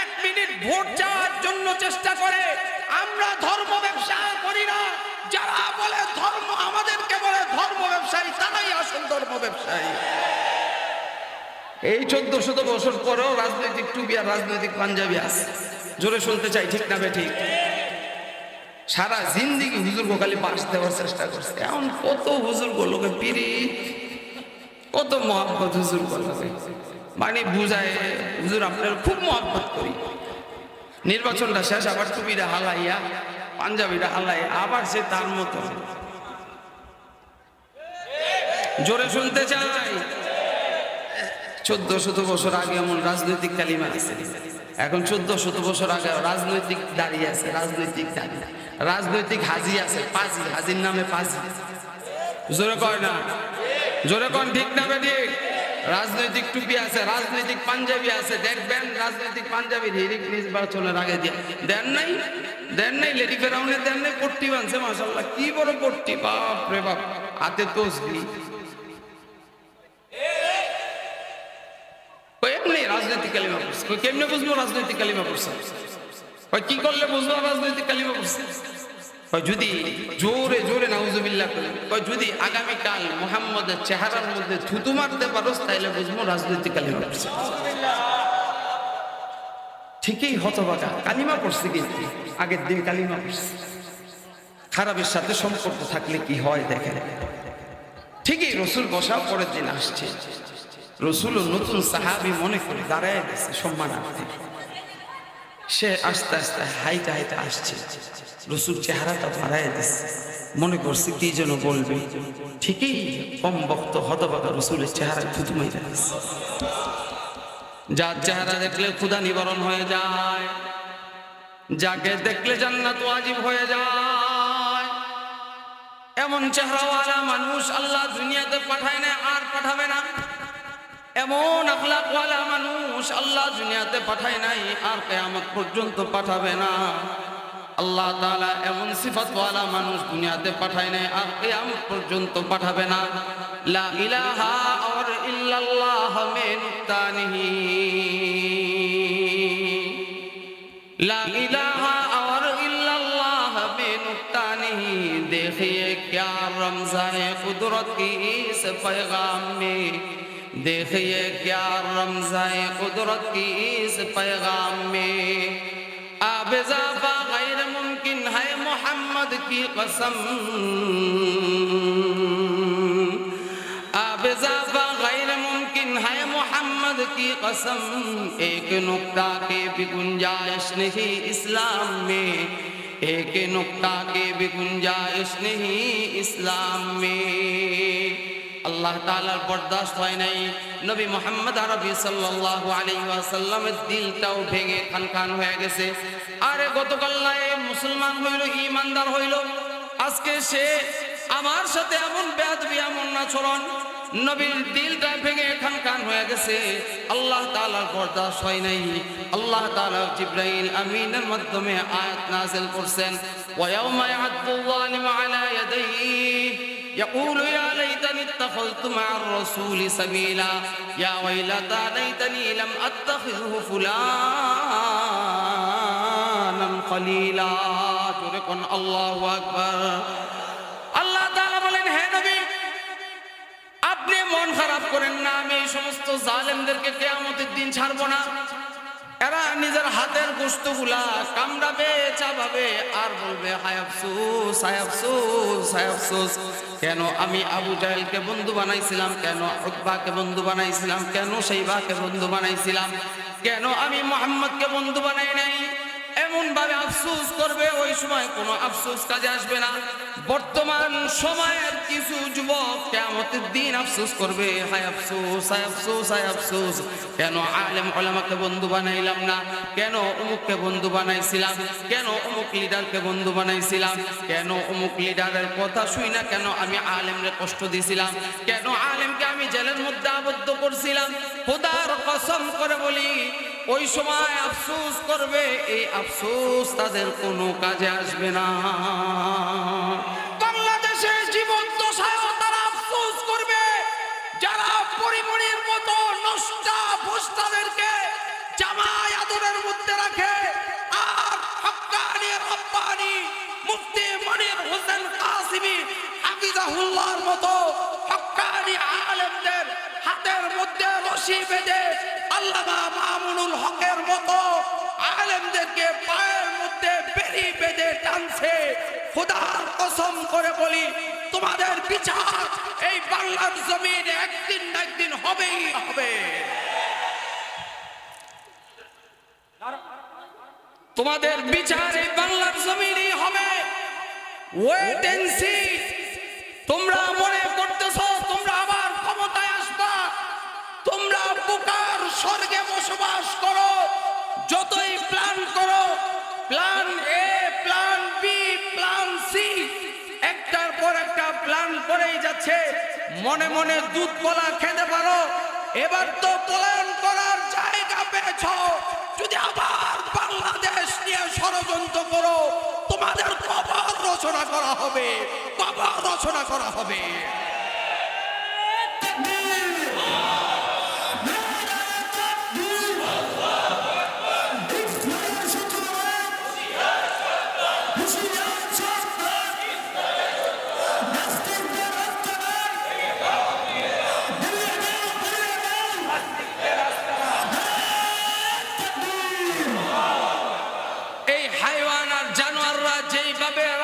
1 মিনিট ভোট চাওয়ার জন্য চেষ্টা করে। আমরা ধর্ম ব্যবসা করি না, যারা বলে ধর্ম আমাদেরকে বলে ধর্ম ব্যবসায়ী, তারাই আসল ধর্ম ব্যবসায়ী। এই 1400 বছর পরেও রাজনৈতিক টুপি আর রাজনৈতিক পাঞ্জাবি আছে। জোরে শুনতে চাই, ঠিক না বেঠিক? সারা জিন্দিগি হুজুর খালি পাশ দেওয়ার চেষ্টা করছে। এখন কত হুজুর লোকে পিরিত, কত মহব্বত হুজুর লোকে, মানে বুঝায় হুজুর আপনার খুব মহব্বত করি। নির্বাচনটা শেষ, আবার টুপিটা হালাইয়া পাঞ্জাবিটা হালাইয়া আবার সে তার মতো। জোরে শুনতে চাই। 1400 বছর আগে এমন রাজনৈতিক কালিমা আছে, এখন 1400 বছর আগে রাজনৈতিক দাঁড়িয়ে আছে, রাজনৈতিক দাঁড়ি, রাজনৈতিক হাজি আছে, পাজি, হাজির নামে পাজি। জোরে কয় না, জোরে কন, ঠিক না বেঠিক? রাজনৈতিক টুপি আছে, রাজনৈতিক পাঞ্জাবি আছে। দেখবেন রাজনৈতিক পাঞ্জাবির হিরিক নির্বাচনের আগে দিয়ে দেন নাই, দেন নাই, লেডি ফেরাউনের দেন নাই, পট্টি বানছে, মাশাআল্লাহ কি বড় পট্টি, বাপ রে বাপ, হাতে তসবি। এমনি রাজনৈতিক কালিমা পড়ছে। কেমনে বুঝবো রাজনৈতিক কালিমা পড়ছে? কি করলে বুঝবো রাজনৈতিক কালিমা পড়ছে? যদি জোরে জোরে নাউজুবিল্লাহ করে, যদি আগামীকাল মুহাম্মদের চেহারার মধ্যে থুতু মারতে পারোস, তাইলে বুঝবো রাজনৈতিক কালিমা পড়ছে। ঠিকই হতবাগা কালিমা পড়ছে, কিন্তু আগের দিন কালিমা পড়ছে। খারাপের সাথে সম্পর্ক থাকলে কি হয় দেখেন। ঠিকই রসুল বসা পরের দিন আসছে, রসুল নতুন সাহাবী মনে করে দাঁড়ায় গেছে সম্মানার্থে। সে আস্তে আস্তে হাইটা হাইটা আসছে, রসুল চেহারাটা বাড়ায় দিচ্ছে, মনে করছে কি যেন বলবে। ঠিকই কম বক্ত হতবাগা রসুলের চেহারা থুতু মাইরা দিচ্ছে। যার চেহারা দেখলে ক্ষুধা নিবারণ হয়ে যায়, যাকে দেখলে জান্নাত ওয়াজিব হয়ে যায়, এমন চেহারাওয়ালা মানুষ আল্লাহ দুনিয়াতে পাঠায় না, আর পাঠাবে না। এমন আখলাকওয়ালা মানুষ আল্লাহ দুনিয়াতে পাঠায় নাই, আর কিয়ামত পর্যন্ত পাঠাবে না। আল্লাহ তাআলা এমন সিফাতওয়ালা মানুষ দুনিয়াতে পাঠায় নাই, আর কিয়ামত পর্যন্ত পাঠাবে না। লা ইলাহা ইল্লাল্লাহ মিন তানিহি, লা ইলাহা ইল্লাল্লাহ মিন তানিহি। देखिए क्या रमज़ाए कुदरत की इस पैगाम में, देखिए क्या रमज़ाए कुदरत की इस पैगाम में। अब इज़ाफ़ा गैर मुमकिन है मोहम्मद की कसम, अब इज़ाफ़ा गैर मुमकिन है मोहम्मद की कसम। एक नुक्ता के भी गुंजाइश नहीं इस्लाम में, एक नुक्ता के भी गुंजाइश नहीं इस्लाम में। আল্লাহ তাআলার বরদাস্ত হয় নাই, নবী মুহাম্মদ আরবি সাল্লাল্লাহু আলাইহি ওয়াসাল্লামের দিলটাও ভেঙে খানখান হয়ে গেছে। আরে গতকাল মুসলমান হইল, ঈমানদার হইল, আজকে সে আমার সাথে এমন বেয়াদবি, এমন আচরণ, নবীর দিলটা ভেঙে খানখান হয়ে গেছে। আল্লাহ তাআলার বরদাস্ত হয় নাই। আল্লাহ তাআলা জিবরাইল আমিনের মাধ্যমে আয়াত নাযিল করছেন, ওয়া ইয়াউমা ইয়া'আদ্দু যালিমু আলা ইয়াদাইহি يقول يا ليتني اتخذت مع الرسول سبيلا يا ويلتى ليتني لم اتخذه فلانا خليلا। الله اكبر। আল্লাহ তাআলা বলেন, হে নবী আপনি মন খারাপ করেন না, আমি এই সমস্ত জালেমদেরকে কিয়ামতের দিন ছাড়বো না। এরা নিজের হাতের গোশতগুলা কামড়াবে, চাবাবে আর বলবে হায় আফসোস, হায় আফসোস, হায় আফসোস। কেন আমি আবু জাহেলকে বন্ধু বানাইছিলাম, কেন উতবাকে বন্ধু বানাইছিলাম, কেন শাইবাকে বন্ধু বানাইছিলাম, কেন আমি মুহাম্মদকে বন্ধু বানাই নাই। এমন ভাবে আফসোস করবে, ওই সময় কোনো আফসোস কাজে আসবে না। বর্তমান সময়ের কিছু যুবক কিয়ামতের দিন আফসোস করবে, হায় আফসোস, হায় আফসোস, হায় আফসোস। কেন আলেম ওলামাকে বন্ধু বানাইলাম না, কেন অমুককে বন্ধু বানাইছিলাম, কেন অমুক লিডারকে বন্ধু বানাইছিলাম, কেন অমুক লিডারের কথা শুই না, কেন আমি আলেমরে কষ্ট দিছিলাম, কেন আলেমকে আমি জেলের মধ্যে আবদ্ধ করছিলাম। খোদার কসম করে বলি, ওই সময় আফসোস করবে, এই আফসোস তাদের কোনো কাজে আসবে না। বাংলাদেশের জীবন দশায়ও তারা আফসোস করবে, যারা পরিমণির মতো নষ্টা ভোস্তাদেরকে জামাই আদরের মধ্যে রাখে, আর হক্কানি রব্বানি মুফতি মনির হোসেন কাসিমি হাফিজাহুল্লাহর মতো হক্কানি আলেমদের হাতের মধ্যে রশি বেঁধে আল্লামা মামুনুল হকের মতো আলেমদেরকে পায়ের মধ্যে বেড়ি বেঁধে টানছে। খোদার কসম করে বলি, তোমাদের বিচার এই বাংলার জমিনে একদিন না একদিন হবেই হবে। তোমাদের বিচার এই বাংলার জমিনেই হবে। Wait and see. তোমরা মনে করতেছ তোমরা আবার ক্ষমতায় আসবা, তোমরা বোকার স্বর্গে বসবাস করো। যতই প্ল্যান করো, plan A, plan B, plan C, একটার পর একটা প্ল্যান করেই যাচ্ছে। মনে মনে দুধ কলা খেতে পারো, এবার তো পলায়ন করার জায়গা পেয়েছ। যদি আবার বাংলাদেশ নিয়ে ষড়যন্ত্র করো, তোমাদের কবর রচনা করা হবে, কবর রচনা করা হবে।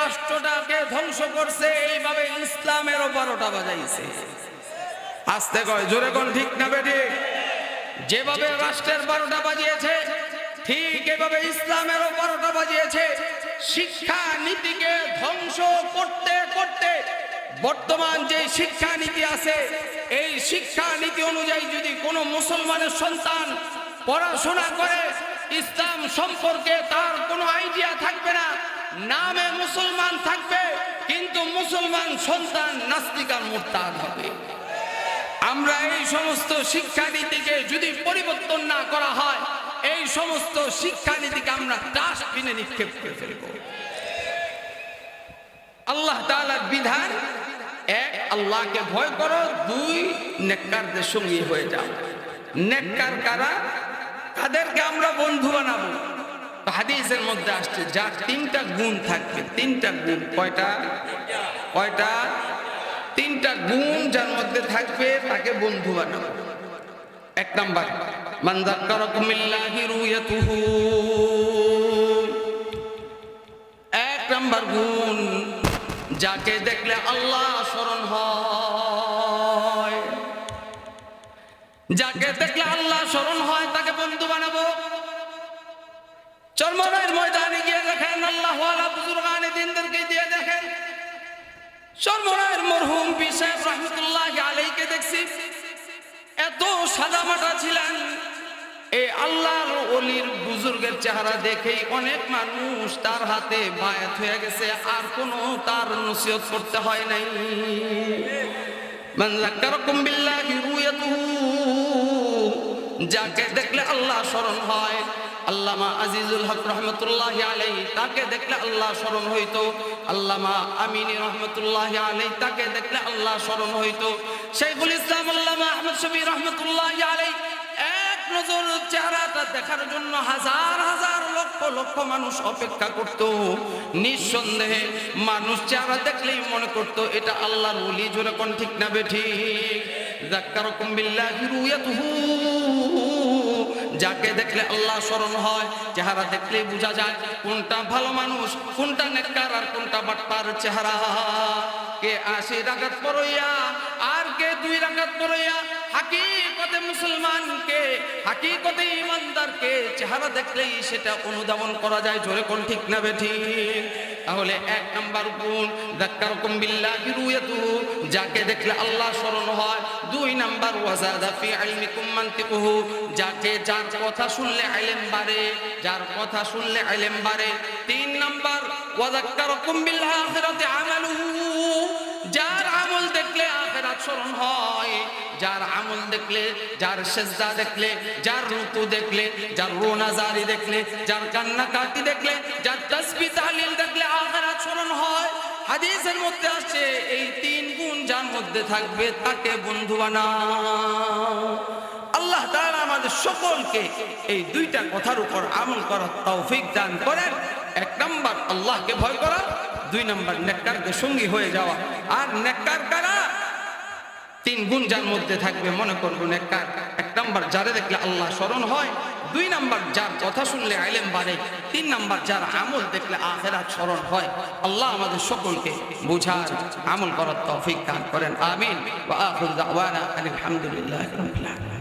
রাষ্ট্রটাকে ধ্বংস করছে, এইভাবে ইসলামেরও 12টা বাজাইছে। আস্তে কয়, জোরে কোন ঠিক না বেঠিক? যেভাবে রাষ্ট্রের 12টা বাজিয়েছে, ঠিক এভাবে ইসলামেরও 12টা বাজিয়েছে। শিক্ষা নীতিকে ধ্বংস করতে করতে বর্তমান যে শিক্ষা নীতি আছে, এই শিক্ষা নীতি অনুযায়ী যদি কোনো মুসলমানের সন্তান পড়াশোনা করে, ইসলাম সম্পর্কে তার কোনো আইডিয়া থাকবে না, নামে মুসলমান থাকবে, কিন্তু মুসলমান সন্তান নাস্তিক আর মুরতাদ হবে। আমরা এই সমস্ত শিক্ষানীতিকে যদি পরিবর্তন না করা হয়, এই সমস্ত শিক্ষানীতিকে আমরা ডাস্টবিনে নিক্ষেপ করে ফেলব। আল্লাহ তাআলার বিধান, এক, আল্লাহকে ভয় করো, দুই, নেককারদের সঙ্গী হয়ে যাও। নেককার কারা? তাদেরকে আমরা বন্ধু বানাবো। হাদিসের মধ্যে আসছে, যার 3টা গুণ থাকবে, 3টা গুণ। কয়টা? কয়টা? 3টা গুণ যার মধ্যে থাকবে, তাকে বন্ধু বানাবো। 1 নাম্বার, মান যাক্কারাকুম বিল্লাহি রুয়াতুহু। 1 নাম্বার গুণ, যাকে দেখলে আল্লাহ স্মরণ হয়। যাকে দেখলে আল্লাহ স্মরণ হয়, তাকে বন্ধু বানাবো। চরমনাইয়ের ময়দানে গিয়ে দেখেন, আল্লাহওয়ালা বুজুর্গানে দ্বীনদেরকে দিয়ে দেখেন। চরমনাইয়ের মরহুম পীর সাহেব রহমতুল্লাহি আলাইহিকে দেখছি, এত সাদামাটা ছিলেন। এই আল্লাহর ওলির বুজুর্গের চেহারা দেখেই অনেক মানুষ তার হাতে বায়াত হয়ে গেছে, আর কোনো তার নসিহত করতে হয় নাই। মান যাক্কারাকুম বিল্লাহি রুয়াতুহু, যাকে দেখলে আল্লাহ স্মরণ হয়। আল্লামা আজিজুল হক রহমতুল্লাহি আলাইহি, তাকে দেখলে আল্লাহ স্মরণ হইতো। আল্লামা আমিনী রহমতুল্লাহি আলাইহি, তাকে দেখলে আল্লাহ স্মরণ হইতো। শাইখুল ইসলাম আল্লামা আহমদ শফি রহমতুল্লাহি আলাইহি, এক নজর চেহারাটা দেখার জন্য হাজার হাজার লক্ষ লক্ষ মানুষ অপেক্ষা করত। নিঃসন্দেহে মানুষ চেহারা দেখলেই মনে করত এটা আল্লাহর ওলি। জোরে কোন ঠিক না বেঠিক? যাক্কারুকুম বিল্লাহি রুয়াতুহু, যাকে দেখলে আল্লাহ স্মরণ হয়, চেহারা দেখলেই বোঝা যায় কোনটা ভালো মানুষ, কোনটা নেককার আর কোনটা বাটপার চেহারা। কে 80 রাকাত পড়িয়া আর কে 2 রাকাত পড়িয়া হাকিকতে মুসলমান, কে হাকিকতে ইমানদার, কে চেহারা দেখলেই সেটা অনুধাবন করা যায়। জোরে কোন ঠিক না বেঠিক? তাহলে 1 নাম্বার গুণ যাক্কারুকুম বিল্লাহি রুয়াতুহু, যাকে দেখলে আল্লাহ স্মরণ হয়। 2 নাম্বার ওয়াজাদা ফি ইলমিকুম মানতিকুহু, যাকে যার কথা শুনলে ইলম বাড়ে, যার কথা শুনলে ইলম বাড়ে। 3 নাম্বার ওয়াযাক্কারুকুম বিল আখিরাতি আমালুহু, যার আমল দেখলে আখিরাত স্মরণ হয়, যার আমল দেখলে, যার সেজদা দেখলে, যার রুকু দেখলে, যার রোনাজারি দেখলে, যার কান্নাকাটি দেখলে, যার তাসবিহ তাহলিল দেখলে আখিরাত স্মরণ হয়। হাদিসের মধ্যে আছে এই 3 গুণ যার মধ্যে থাকবে তাকে বন্ধু বানাও। আল্লাহ তাআলা আমাদের সকলকে এই 2টা কথার উপর আমল করার তৌফিক দান করেন। 1 নাম্বার আল্লাহকে ভয় করা, 2 নাম্বার নেককারদের সঙ্গী হয়ে যাওয়া। আর নেককার কারা? 3 গুণ যার মধ্যে থাকবে মনে করবো নেককার। 1 নাম্বার যারে দেখলে আল্লাহ স্মরণ হয়, 2 নাম্বার যার কথা শুনলে ইলম বাড়ে, 3 নাম্বার যার আমল দেখলে আখিরাত স্মরণ হয়। আল্লাহ আমাদের সকলকে বুঝার আমল করার তৌফিক দান করেন। আমিন। ওয়া আখিরু দাওয়ানা আলহামদুলিল্লাহি রাব্বিল আলামিন।